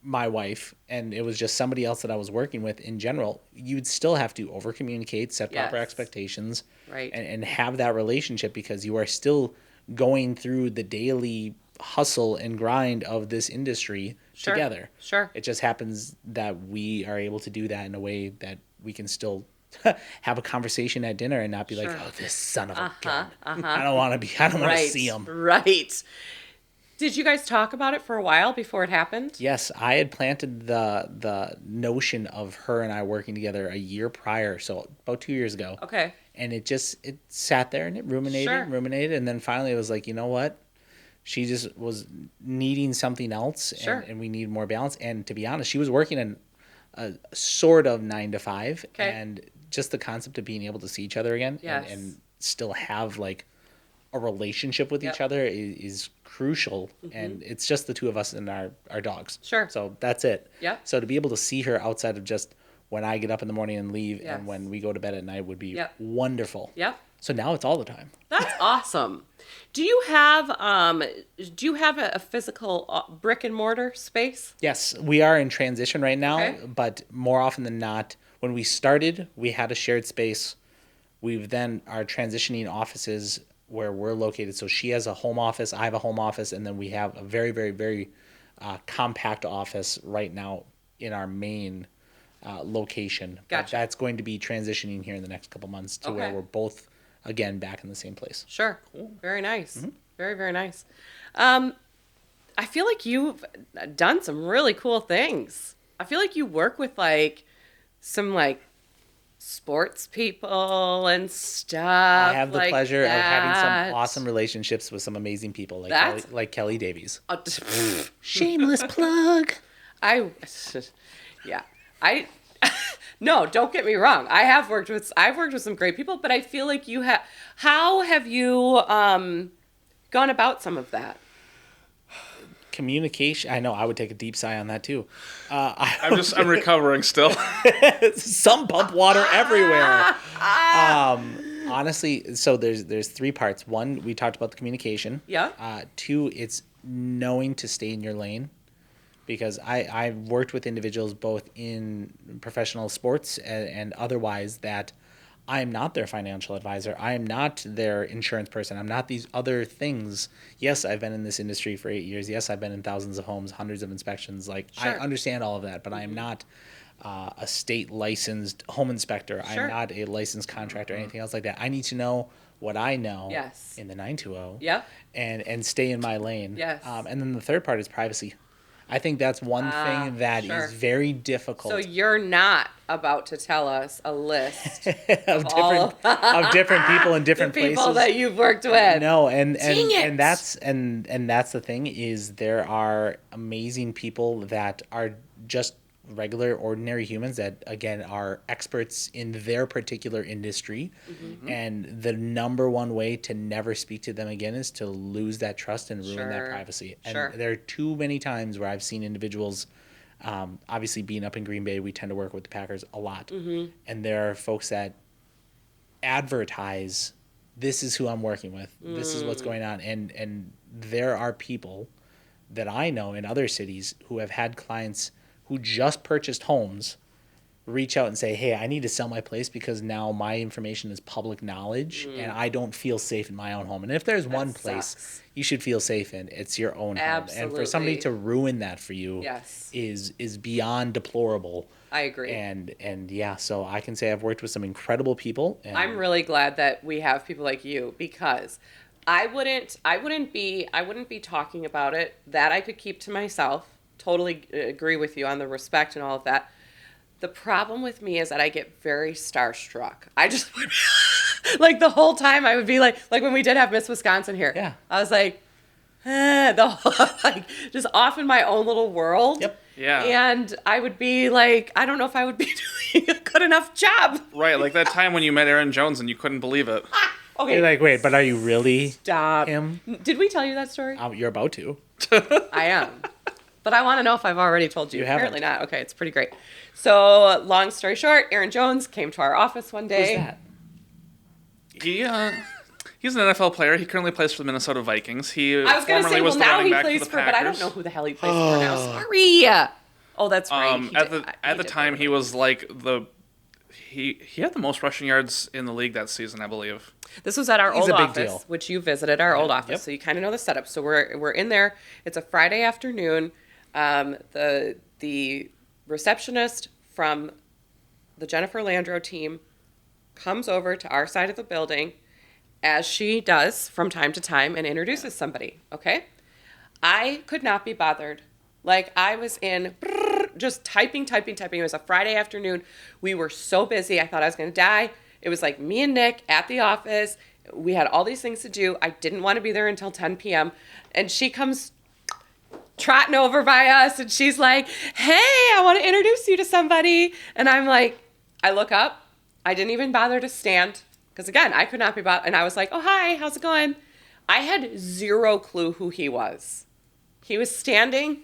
my wife and it was just somebody else that I was working with in general, you'd still have to over communicate, set proper Yes. expectations, Right. and have that relationship because you are still going through the daily hustle and grind of this industry Sure. together. Sure. It just happens that we are able to do that in a way that we can still have a conversation at dinner and not be like, Sure. oh, this son of a gun. I don't want to see him. Right. Did you guys talk about it for a while before it happened? Yes, I had planted the notion of her and I working together a year prior, so about 2 years ago. Okay. And it sat there and it ruminated Sure. and ruminated, and then finally it was like, you know what? She just was needing something else, Sure. and we need more balance. And to be honest, she was working in a sort of 9 to 5, Okay. and just the concept of being able to see each other again Yes. and still have like a relationship with Yep. each other is crucial. And it's just the two of us and our dogs. Sure. So that's it. Yep. So to be able to see her outside of just when I get up in the morning and leave Yes. and when we go to bed at night would be Yep. wonderful. Yep. So now it's all the time. That's awesome. Do you have a physical brick and mortar space? Yes, we are in transition right now, Okay. but more often than not, when we started, we had a shared space. We've then are transitioning offices where we're located. So she has a home office, I have a home office, and then we have a very, very, very compact office right now in our main location. But Gotcha. that's going to be transitioning here in the next couple months to where Okay. we're both, again, back in the same place. Sure. Very nice. Very, very nice. I feel like you've done some really cool things. I feel like you work with some sports people and stuff. I have the like pleasure of having that. some awesome relationships with some amazing people That's- like Kelly Davies. Oh, Shameless plug. Yeah. No, don't get me wrong. I've worked with some great people, but I feel like you have. How have you gone about some of that? Communication. I know I would take a deep sigh on that too. I'm recovering still. Some pump water everywhere. Honestly, so there's 3 parts. 1, we talked about the communication. Yeah. 2, it's knowing to stay in your lane. Because I've worked with individuals both in professional sports and otherwise that I am not their financial advisor. I am not their insurance person. I'm not these other things. Yes, I've been in this industry for 8 years. Yes, I've been in thousands of homes, hundreds of inspections. I Sure. understand all of that, but I am not a state licensed home inspector. Sure. I'm not a licensed contractor or anything else like that. I need to know what I know Yes. in the 920 Yep. and stay in my lane. Yes. And then the third part is privacy. I think that's one thing that sure. is very difficult. So you're not about to tell us a list of all different people in the different people places. that you've worked with. No, and Dang it. that's the thing is there are amazing people that are just regular ordinary humans that again are experts in their particular industry, and the number one way to never speak to them again is to lose that trust and ruin that Sure. privacy. And Sure. there are too many times where I've seen individuals, obviously being up in Green Bay, we tend to work with the Packers a lot, and there are folks that advertise, this is who I'm working with, this is what's going on, and there are people that I know in other cities who have had clients who just purchased homes reach out and say, hey, I need to sell my place because now my information is public knowledge and I don't feel safe in my own home. And if there's one place sucks. you should feel safe in, it's your own home. And for somebody Absolutely. to ruin that for you Yes. is beyond deplorable. I agree. And yeah, so I can say I've worked with some incredible people. And I'm really glad that we have people like you, because I wouldn't be talking about it. That I could keep to myself. Totally agree with you on the respect and all of that. The problem with me is that I get very starstruck. I just would like the whole time I would be like when we did have Miss Wisconsin here. Yeah. I was like, like just off in my own little world. Yep. Yeah. And I would be like, I don't know if I would be doing a good enough job. Right, like that time when you met Aaron Jones and you couldn't believe it. Okay. you're like, wait, but are you really Stop. him? Did we tell you that story? You're about to. I am. But I want to know if I've already told you. You haven't. Apparently not. Okay, it's pretty great. So, long story short, Aaron Jones came to our office one day. Who's that? He's an NFL player. He currently plays for the Minnesota Vikings. He I was going to formerly say, was well, the now running he back plays for the for, but I don't Packers. know who the hell he plays for now. Sorry. Oh, that's right. He At did- the did time, play he for was like he had the most rushing yards in the league that season, I believe. This was at our He's old a big office, deal. which you visited our old office, Yep. so you kind of know the setup. So we're in there. It's a Friday afternoon. The receptionist from the Jennifer Landro team comes over to our side of the building, as she does from time to time, and introduces somebody. Okay, I could not be bothered. Like, I was in just typing. It was a Friday afternoon. We were so busy. I thought I was going to die. It was like me and Nick at the office. We had all these things to do. I didn't want to be there until 10 p.m. And she comes trotting over by us, and she's like, hey, I want to introduce you to somebody. And I'm like, I look up. I didn't even bother to stand because, again, I could not be bothered. And I was like, oh, hi, how's it going? I had zero clue who he was. He was standing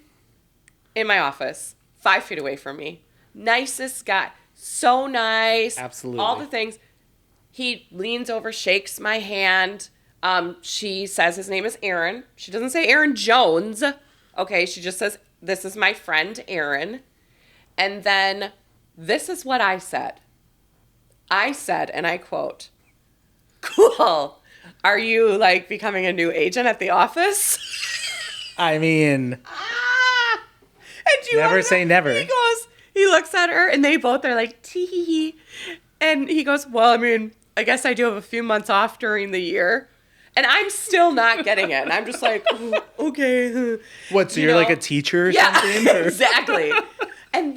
in my office, 5 feet away from me. Nicest guy. So nice. Absolutely. All the things. He leans over, shakes my hand. She says his name is Aaron. She doesn't say Aaron Jones. Okay, she just says, this is my friend Aaron. And then this is what I said. I said, and I quote, cool. Are you like becoming a new agent at the office? I mean, And you Never wanna say know? never. He looks at her, and they both are like, tee. And he goes, well, I mean, I guess I do have a few months off during the year. And I'm still not getting it. And I'm just like, oh, okay. what? So You you're like know? a teacher or Yeah, something? Or- exactly. And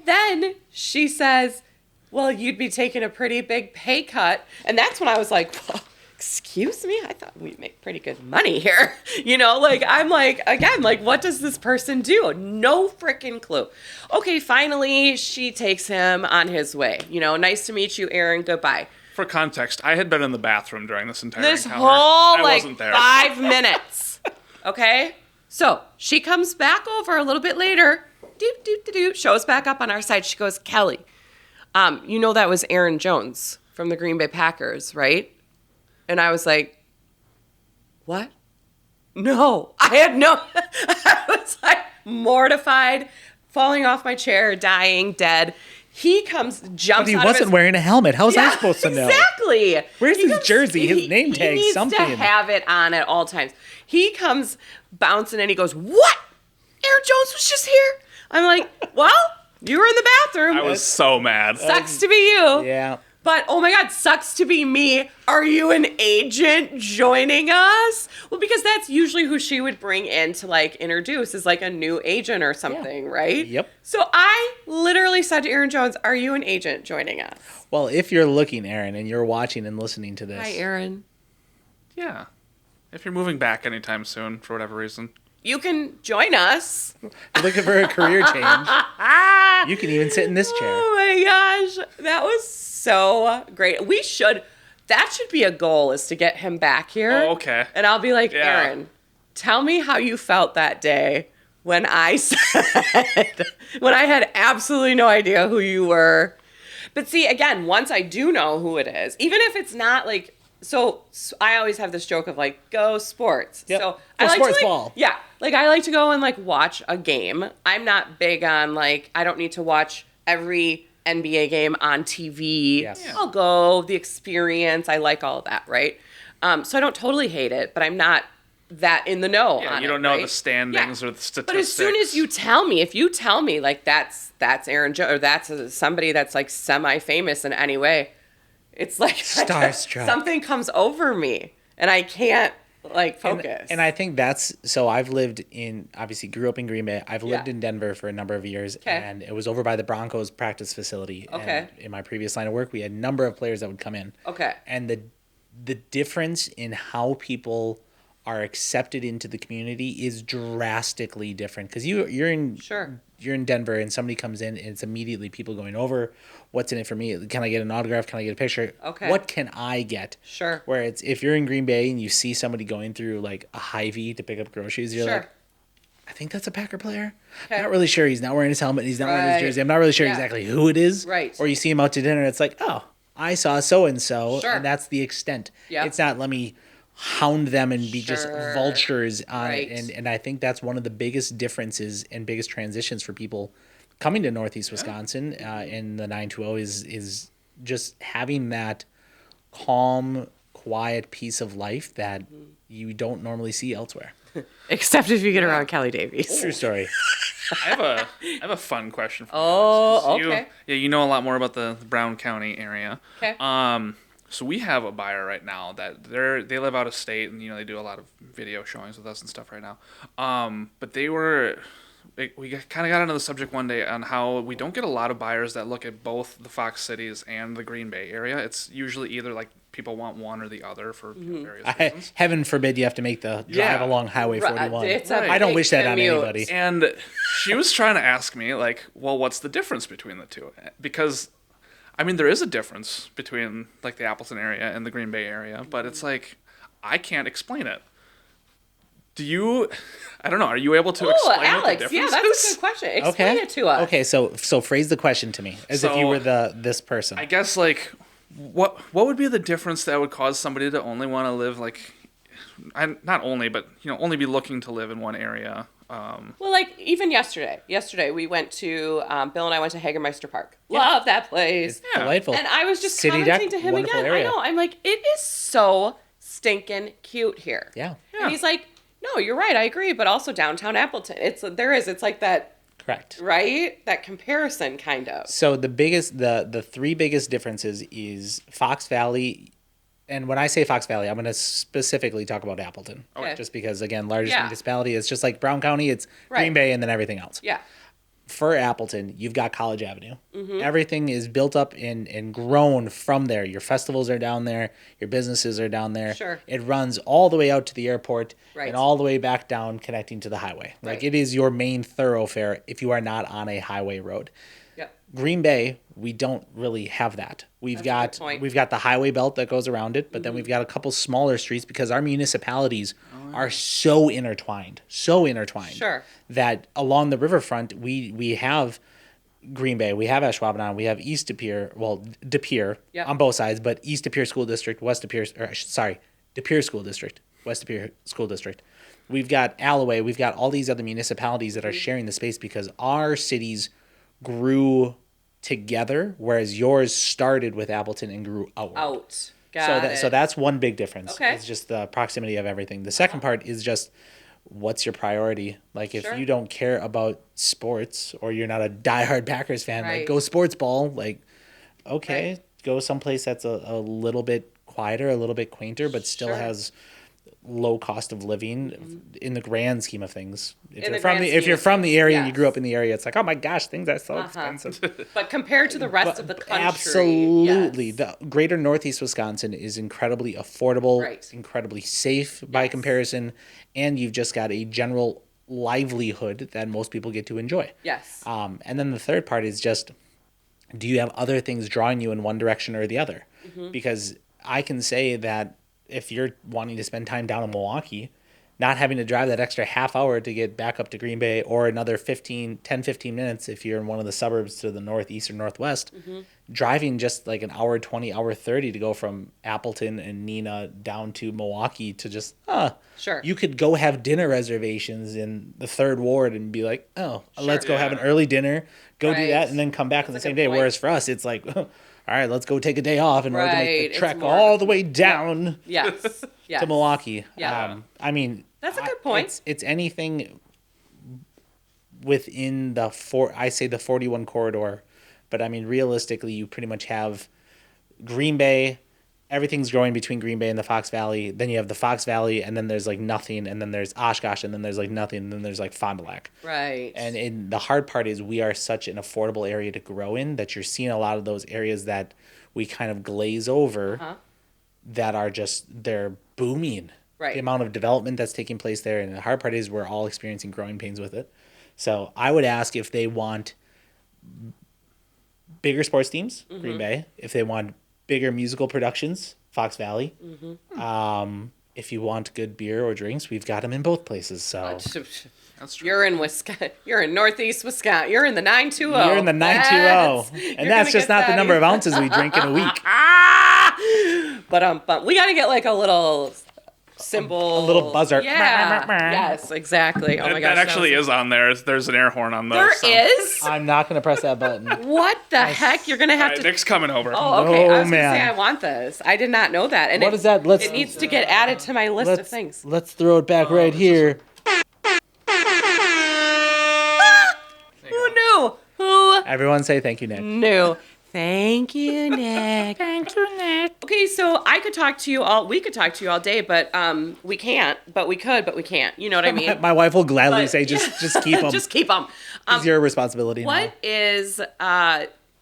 then she says, well, you'd be taking a pretty big pay cut. And that's when I was like, well, excuse me? I thought we'd make pretty good money here. You know, like, I'm like, again, like, what does this person do? No freaking clue. Okay, finally, she takes him on his way. You know, nice to meet you, Aaron. Goodbye. For context, I had been in the bathroom during this entire This encounter. whole, I like, wasn't there. 5 minutes. Okay? So she comes back over a little bit later, shows back up on our side. She goes, Kelly, you know that was Aaron Jones from the Green Bay Packers, right? And I was like, what? No. I had no, I was like mortified, falling off my chair, dying, dead. He comes, jumps But he out wasn't of his... wearing a helmet. How was I supposed to know? Exactly. Where's He his jersey? His name tag, he needs something. to have it on at all times. He comes bouncing and he goes, what? Aaron Jones was just here? I'm like, well, you were in the bathroom. I was so mad. Sucks to be you. Yeah. But, oh my God, sucks to be me. Are you an agent joining us? Well, because that's usually who she would bring in to, like, introduce is, like, a new agent or something, right? Yep. So I literally said to Aaron Jones, are you an agent joining us? Well, if you're looking, Aaron, and you're watching and listening to this, Hi, Aaron. Yeah. If you're moving back anytime soon, for whatever reason. You can join us. you're looking for a career change, you can even sit in this chair. Oh my gosh, that was so great. That should be a goal, is to get him back here. Oh, okay. And I'll be like, Yeah. Aaron, tell me how you felt that day when I said, when I had absolutely no idea who you were. But see, again, once I do know who it is, even if it's not like I always have this joke of like, go sports. Yep. So Go I like sports to like, ball. yeah, like I like to go and like watch a game. I'm not big on like, I don't need to watch every NBA game on TV. Yes. Yeah. I'll go, the experience. I like all of that, right? So I don't totally hate it, but I'm not that in the know Yeah, on you it, don't know right? the standings Yeah. or the statistics. But as soon as you tell me, if you tell me like that's Aaron Jones or that's somebody that's like semi-famous in any way, it's like Starstruck. something comes over me and I can't like focus. And I think that's so. I've lived in obviously grew up in Green Bay. I've lived Yeah. in Denver for a number of years, Okay. and it was over by the Broncos practice facility. Okay. And in my previous line of work, we had a number of players that would come in. Okay. And the difference in how people are accepted into the community is drastically different because you're in Sure. you're in Denver and somebody comes in and it's immediately people going over what's in it for me. Can I get an autograph? Can I get a picture? Okay. What can I get? Sure. Where it's if you're in Green Bay and you see somebody going through like a Hy-Vee to pick up groceries, you're Sure. like, I think that's a Packer player. Okay. Not really sure. He's not wearing his helmet. He's not wearing his Right. jersey. I'm not really sure Yeah. exactly who it is. Right. Or you see him out to dinner. It's like, oh, I saw so and so, Sure. and that's the extent. Yep. It's not let me hound them and be just Sure. vultures on Right. it. And I think that's one of the biggest differences and biggest transitions for people coming to Northeast Wisconsin in the 920 is just having that calm, quiet piece of life that you don't normally see elsewhere. Except if you get around Kelly Davies. True story. I have a fun question for you. Oh, Alex, 'cause okay. you know a lot more about the Brown County area. Okay. So we have a buyer right now that they live out of state and they do a lot of video showings with us and stuff right now. But we kind of got into the subject one day on how we don't get a lot of buyers that look at both the Fox Cities and the Green Bay area. It's usually either like people want one or the other for various reasons. Heaven forbid you have to make the drive Yeah. along Highway Right, 41. it's a I don't big wish that on commute. anybody. And she was trying to ask me, like, well, what's the difference between the two? Because, I mean, there is a difference between, like, the Appleton area and the Green Bay area, but it's like, I can't explain it. I don't know, are you able to Oh, explain what Alex, the yeah, difference that's is? a good question. Explain it to us. Okay, so phrase the question to me as if you So, were this person. I guess, like, what would be the difference that would cause somebody to only want to live, like, not only, but, only be looking to live in one area? Well, like even yesterday we went to Bill and I went to Hagermeister Park. Love that place. Yeah. Delightful. And I was just City commenting deck, to him wonderful again. area. I know. I'm like, it is so stinking cute here. Yeah. And he's like, no, you're right. I agree. But also downtown Appleton. It's like that, Correct. right? That comparison kind of. So the three biggest differences is Fox Valley, and when I say Fox Valley, I'm going to specifically talk about Appleton. Okay. Just because, again, largest Yeah. municipality, it's just like Brown County, it's Right. Green Bay and then everything else. Yeah. For Appleton, you've got College Avenue. Mm-hmm. Everything is built up and grown from there. Your festivals are down there. Your businesses are down there. Sure. It runs all the way out to the airport Right. and all the way back down connecting to the highway. Like Right. it is your main thoroughfare if you are not on a highway road. Yep. Green Bay, we don't really have that. That's a good point. We've got the highway belt that goes around it, but then we've got a couple smaller streets because our municipalities are so intertwined, Sure. that along the riverfront we have Green Bay, we have Ashwaubenon, we have East De Pere Yep. on both sides, but East De Pere School District, De Pere School District, West De Pere School District. We've got Alloway, we've got all these other municipalities that are sharing the space because our cities grew together, whereas yours started with Appleton and grew outward. Out. Got it. So that's one big difference. Okay. It's just the proximity of everything. The second part is just what's your priority? Like if Sure. you don't care about sports or you're not a diehard Packers fan, Right. like go sports ball. Like okay, Right. go someplace that's a little bit quieter, a little bit quainter, but still Sure. has low cost of living in the grand scheme of things. If In you're the from grand if scheme you're of from the things, area and you yes. grew up in the area, it's like, oh my gosh, things are so Uh-huh. expensive. But compared to the rest of the country. Absolutely. yes. The greater Northeast Wisconsin is incredibly affordable, Right. incredibly safe by Yes. comparison, and you've just got a general livelihood that most people get to enjoy. Yes. And then the third part is just, do you have other things drawing you in one direction or the other? Mm-hmm. Because I can say that if you're wanting to spend time down in Milwaukee, not having to drive that extra half hour to get back up to Green Bay, or another 15 minutes if you're in one of the suburbs to the northeast or northwest, driving just like an hour 20, hour 30 to go from Appleton and Neenah down to Milwaukee to just, Sure. you could go have dinner reservations in the 3rd Ward and be like, let's go have an early dinner, go do that, and then come back on the same day. point. Whereas for us, it's like, all right, let's go take a day off, and we're going to make the It's trek more- all the way down Yes. Yes. to Milwaukee. Yeah. I mean, That's a good point. It's anything within the 41 corridor, but I mean, realistically, you pretty much have Green Bay. Everything's growing between Green Bay and the Fox Valley. Then you have the Fox Valley, and then there's like nothing, and then there's Oshkosh, and then there's like nothing, and then there's like Fond du Lac. Right. And the hard part is we are such an affordable area to grow in that you're seeing a lot of those areas that we kind of glaze over that are they're booming. Right. The amount of development that's taking place there. And the hard part is we're all experiencing growing pains with it. So I would ask if they want bigger sports teams, Green Bay. If they want bigger musical productions, Fox Valley. If you want good beer or drinks, we've got them in both places. So That's true. You're in Wisconsin. You're in Northeast Wisconsin. You're in the 920. you're in the 920. And that's just not the number of ounces we drink in a week. But we got to get like a little symbol. A little buzzer. Yeah. Yes, exactly. Oh my gosh. That actually is on there. There's an air horn on those. There is? I'm not going to press that button. What the heck? You're going to All have right, to. Nick's coming over. Oh, okay. I was man. going to say, I want this. I did not know that. And What is that? Let's It needs to get added to my list of things. let's throw it back right here. Who knew? Who Everyone say thank you, Nick. knew? Thank you, Nick. Thank you, Nick. Okay, so we could talk to you all day, but we can't, but we could, but we can't. You know what I mean? My wife will gladly But- say, just keep them. Just keep them. It's your responsibility now. What is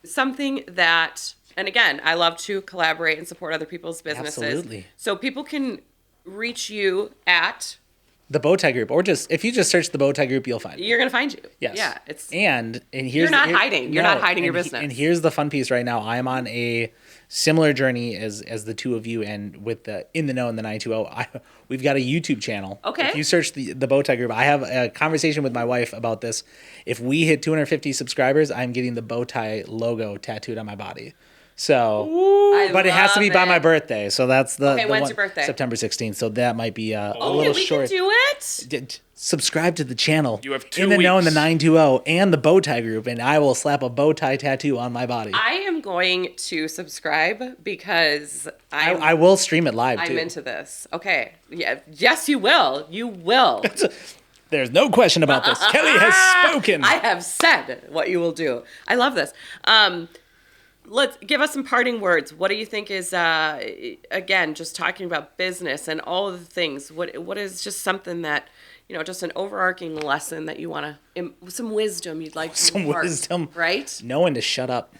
something that, and again, I love to collaborate and support other people's businesses. Absolutely. So people can reach you at, The Bowtie Group, or if you just search the Bowtie Group, you'll find it. you're going to find you. Yes. Yeah. It's and here's You're not hiding. You're not hiding your business. And here's the fun piece right now. I'm on a similar journey as the two of you, and with the In the Know and the 920. We've got a YouTube channel. Okay. If you search the Bowtie Group, I have a conversation with my wife about this. If we hit 250 subscribers, I'm getting the Bowtie logo tattooed on my body. So, I but it has to be love by my it. birthday. So that's the Okay, the when's one- your birthday? September 16th. So that might be a Okay, little we short. can do it. Subscribe to the channel. You have 2 In the Know and the weeks. 920 and the Bowtie Group, and I will slap a bowtie tattoo on my body. I am going to subscribe because I will stream it live I'm too. into this. Okay. Yeah. Yes, you will. You will. There's no question about this. Kelly has spoken. I have said what you will do. I love this. Let's give us some parting words. What do you think is again, just talking about business and all of the things? What is just something that, just an overarching lesson that you want to, some wisdom you'd like to Some impart, wisdom. right? Know when to shut up.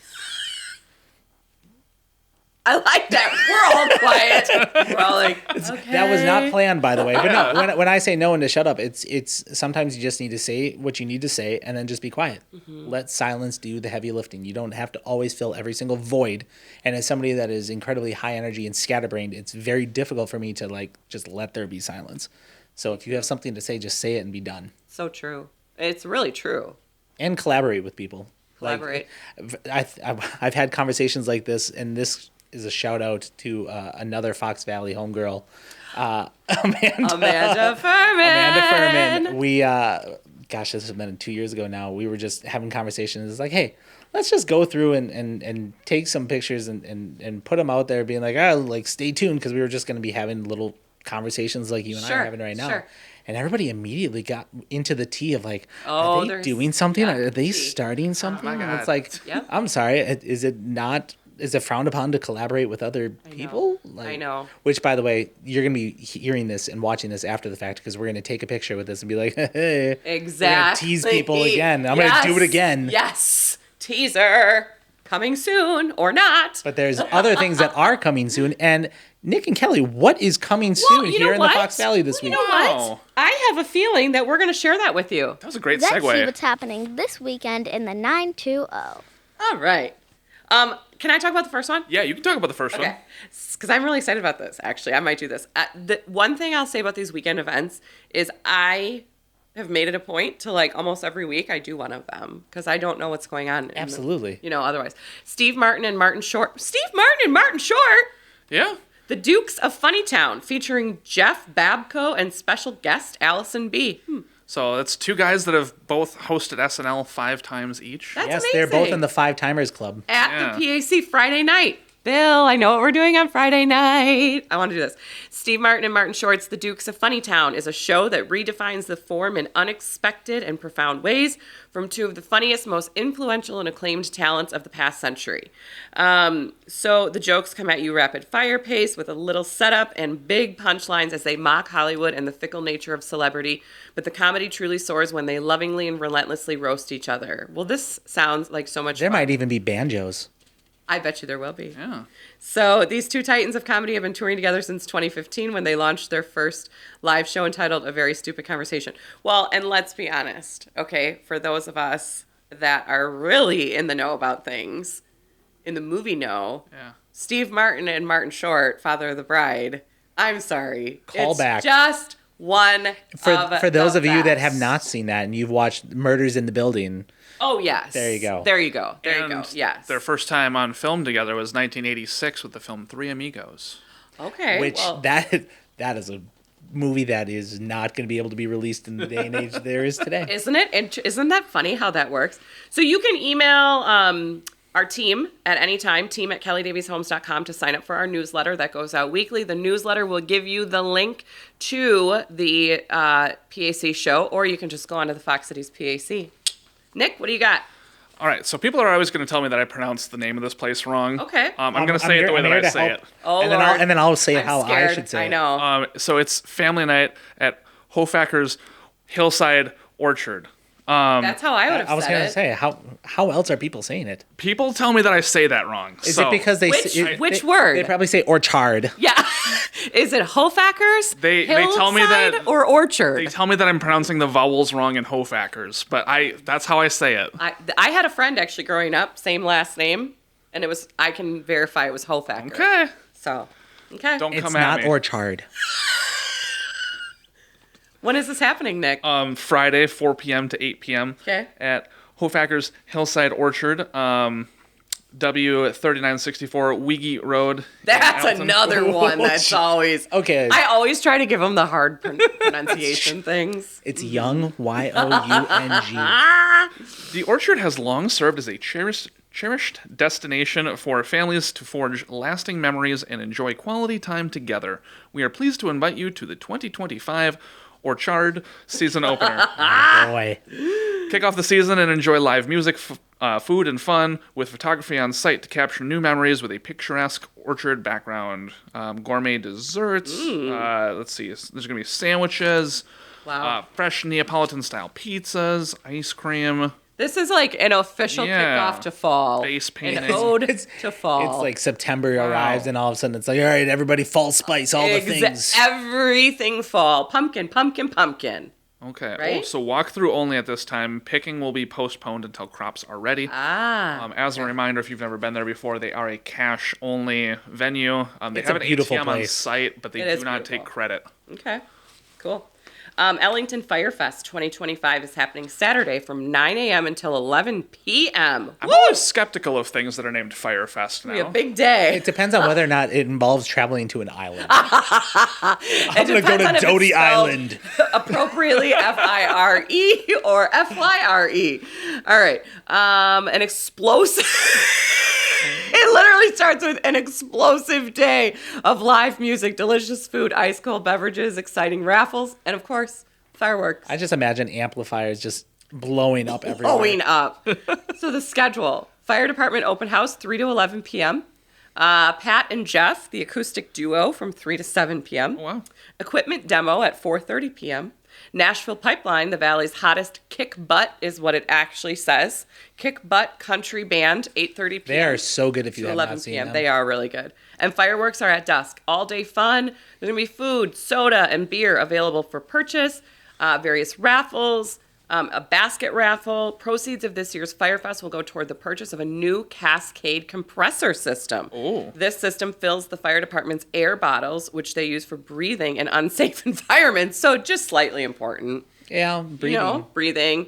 I like that. We're all quiet. We're all like, okay. That was not planned, by the way. But no, when I say know when to shut up, it's sometimes you just need to say what you need to say and then just be quiet. Mm-hmm. Let silence do the heavy lifting. You don't have to always fill every single void. And as somebody that is incredibly high energy and scatterbrained, it's very difficult for me to just let there be silence. So if you have something to say, just say it and be done. So true. It's really true. And collaborate with people. Collaborate. I've had conversations like this, and this is a shout out to another Fox Valley homegirl, Amanda Furman. We, gosh, this has been 2 years ago now. We were just having conversations. It's like, hey, let's just go through and take some pictures and put them out there, being like, stay tuned, because we were just going to be having little conversations like you and I are having right now. Sure. And everybody immediately got into the tea of like, Oh, are they doing something? yeah, Are they tea. starting something? my And it's God. like, Yep. I'm sorry, is it frowned upon to collaborate with other people? I know. Which, by the way, you're going to be hearing this and watching this after the fact, because we're going to take a picture with this and be like, hey, Exactly. we're going to tease people again. I'm going to do it again. Yes. Teaser. Coming soon or not. But there's other things that are coming soon. And Nick and Kelly, what is coming soon you know here in the what? Fox Valley this You week? know what? Wow. I have a feeling that we're going to share that with you. That was a great Let's see segue. what's happening this weekend in the 920. All right. Can I talk about the first one? Yeah, you can talk about the first one. Okay. Because I'm really excited about this, actually. I might do this. The one thing I'll say about these weekend events is I have made it a point to, like, almost every week I do one of them because I don't know what's going on. Absolutely. Otherwise. Steve Martin and Martin Short. Yeah. The Dukes of Funnytown, featuring Jeff Babco and special guest Allison B. So that's two guys that have both hosted SNL 5 times each. That's Yes, amazing. they're both in the Five Timers Club. At the PAC Friday night. Bill, I know what we're doing on Friday night. I want to do this. Steve Martin and Martin Short's The Dukes of Funnytown is a show that redefines the form in unexpected and profound ways from two of the funniest, most influential and acclaimed talents of the past century. So the jokes come at you rapid fire pace with a little setup and big punchlines as they mock Hollywood and the fickle nature of celebrity. But the comedy truly soars when they lovingly and relentlessly roast each other. Well, this sounds like so much There fun. might even be banjos. I bet you there will be. Yeah. So these two titans of comedy have been touring together since 2015 when they launched their first live show entitled A Very Stupid Conversation. Well, and let's be honest, okay, for those of us that are really in the know about things, in the movie know, Steve Martin and Martin Short, Father of the Bride, I'm sorry. Callback. It's just one For those the of you that have best. not seen that and you've watched Murders in the Building, Oh, yes. There you go. There you go. There you go. And Yes. Their first time on film together was 1986 with the film Three Amigos. Okay. which well, that is a movie that is not going to be able to be released in the day and age there is today. Isn't it? Isn't that funny how that works? So you can email our team at any time, team@kellydavieshomes.com, to sign up for our newsletter that goes out weekly. The newsletter will give you the link to the PAC show, or you can just go onto the Fox Cities PAC. Nick, what do you got? All right, so people are always going to tell me that I pronounced the name of this place wrong. Okay. I'm going to say it the way I'm that here I to say help. it. Oh, and Lord. then I'll say it I'm how scared. I should say I it. know. So it's family night at Hofacker's Hillside Orchard. That's how I would have I was said going to it. say how else are people saying it? People tell me that I say that wrong. Is so it because they Which they- word? They probably say orchard. Yeah. Is it Hofacker's? They tell me that- Hillside or Orchard? they tell me that I'm pronouncing the vowels wrong in Hofacker's, but that's how I say it. I had a friend actually growing up, same last name, and I can verify it was Hofacker. Okay. So, okay. Don't It's come not at me. orchard. When is this happening, Nick? Friday, 4 p.m. to 8 p.m. Okay. At Hofacker's Hillside Orchard, W3964 Weege Road. in That's Alton. another one that's always... Okay. I always try to give them the hard pronunciation things. It's Young, Young. The Orchard has long served as a cherished destination for families to forge lasting memories and enjoy quality time together. We are pleased to invite you to the 2025 Orchard season opener. Boy. Kick off the season and enjoy live music, food, and fun with photography on site to capture new memories with a picturesque orchard background. Gourmet desserts. Let's see. There's going to be sandwiches. Wow. Fresh Neapolitan-style pizzas, ice cream. This is like an official Yeah. kickoff to fall. Face An painting. ode It's- to fall. It's like September arrives and all of a sudden it's like, all right, everybody fall spice, all the things. Everything fall. Pumpkin, pumpkin, pumpkin. Okay. Right? Oh, so walk through only at this time. Picking will be postponed until crops are ready. As a reminder, if you've never been there before, they are a cash-only venue. They It's have a an beautiful ATM on place. site, but they It is do not beautiful. take credit. Okay, cool. Ellington Firefest 2025 is happening Saturday from 9 a.m. until 11 p.m. I'm always skeptical of things that are named Firefest Be a now. big day. It depends on whether or not it involves traveling to an island. I'm gonna go to Doty Island. Appropriately F-I-R-E or F-Y-R-E. All right. An explosive... It literally starts with an explosive day of live music, delicious food, ice cold beverages, exciting raffles, and of course, fireworks. I just imagine amplifiers just blowing up everywhere. Blowing up. So the schedule: fire department open house 3 to 11 p.m. Pat and Jeff, the acoustic duo, from 3 to 7 p.m. Oh, wow. Equipment demo at 4:30 p.m. Nashville Pipeline, the Valley's hottest kick butt, is what it actually says. Kick butt country band, 8:30 p.m. They are so good if you to have 11 not seen p.m. them. They are really good. And fireworks are at dusk. All day fun. There's going to be food, soda, and beer available for purchase. Various raffles. A basket raffle. Proceeds of this year's Firefest will go toward the purchase of a new Cascade compressor system. Oh. This system fills the fire department's air bottles, which they use for breathing in unsafe environments. So just slightly important. Yeah, breathing. Breathing.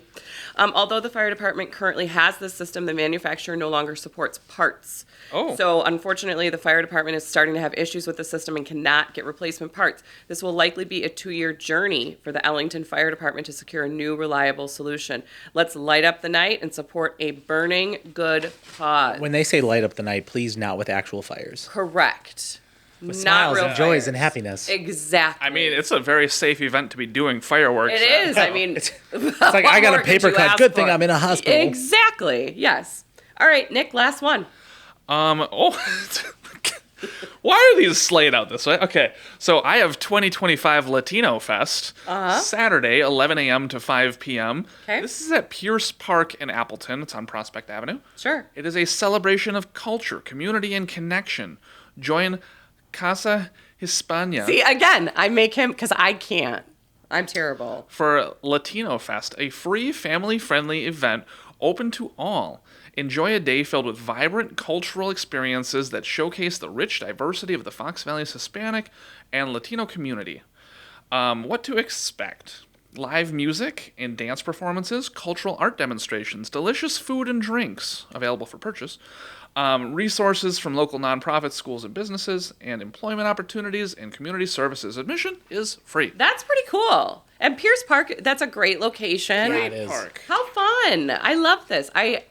Although the fire department currently has this system, the manufacturer no longer supports parts. Oh. So unfortunately, the fire department is starting to have issues with the system and cannot get replacement parts. This will likely be a 2-year journey for the Ellington Fire Department to secure a new reliable solution. Let's light up the night and support a burning good cause. When they say light up the night, please not with actual fires. Correct. With Not smiles real and joys fires. and happiness. Exactly. I mean, it's a very safe event to be doing fireworks. It at. is. I mean, It's like, I got a paper cut. Good thing I'm in a hospital. Exactly. Yes. All right, Nick, last one. Oh, why are these slayed out this way? Okay, so I have 2025 Latino Fest, Saturday, 11 a.m. to 5 p.m. Okay. This is at Pierce Park in Appleton. It's on Prospect Avenue. Sure. It is a celebration of culture, community, and connection. Join Casa Hispania See, again, I make him because I can't. I'm terrible. for Latino Fest, a free, family-friendly event open to all. Enjoy a day filled with vibrant cultural experiences that showcase the rich diversity of the Fox Valley's Hispanic and Latino community. What to expect? Live music and dance performances, cultural art demonstrations, delicious food and drinks available for purchase, resources from local nonprofits, schools, and businesses, and employment opportunities and community services. Admission is free. That's pretty cool. And Pierce Park, that's a great location. Yeah, it is. Park. How fun. I love this. I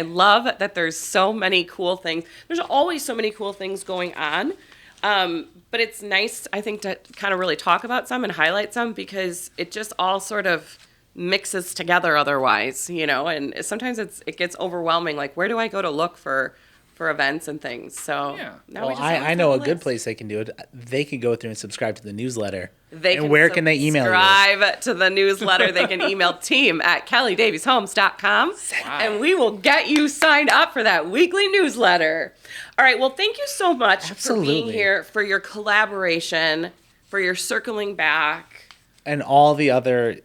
love that there's so many cool things. There's always so many cool things going on. But it's nice, I think, to kind of really talk about some and highlight some because it just all sort of mixes together otherwise, and sometimes it gets overwhelming. Like, where do I go to look for events and things? So Yeah. now we Well, just have I know a list. good place they can do it. They can go through and subscribe to the newsletter. And where can they email you? Subscribe to the newsletter. They can email team@kellydavieshomes.com, and we will get you signed up for that weekly newsletter. All right. Well, thank you so much for being Absolutely. here, for your collaboration, for your circling back. And all the other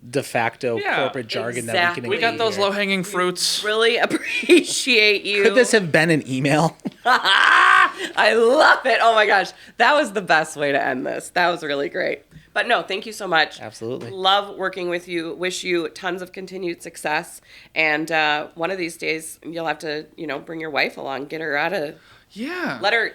de facto Yeah, corporate jargon that we exactly. can We got include those here. low-hanging fruits. Really appreciate you. Could this have been an email? I love it. Oh my gosh. That was the best way to end this. That was really great. But no, thank you so much. Absolutely. Love working with you. Wish you tons of continued success. And one of these days, you'll have to, bring your wife along, get her out of, Yeah. let her,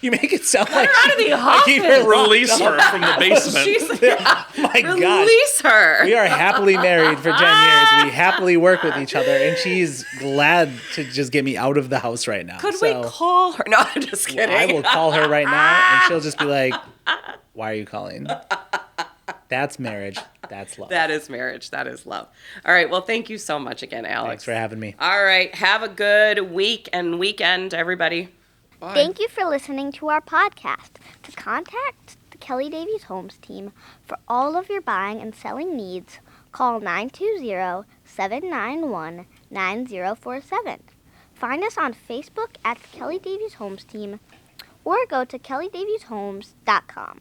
You make it sound let like her out of the office. keep her Release her from the basement. Oh my gosh. Release her. We are happily married for 10 years. We happily work with each other, and she's glad to just get me out of the house right now. Could So we call her? No, I'm just kidding. I will call her right now, and she'll just be like, "Why are you calling?" That's marriage. That's love. That is marriage. That is love. All right. Well, thank you so much again, Alex. Thanks for having me. All right. Have a good week and weekend, everybody. Bye. Thank you for listening to our podcast. To contact the Kelly Davies Homes team for all of your buying and selling needs, call 920-791-9047. Find us on Facebook at the Kelly Davies Homes team or go to kellydavieshomes.com.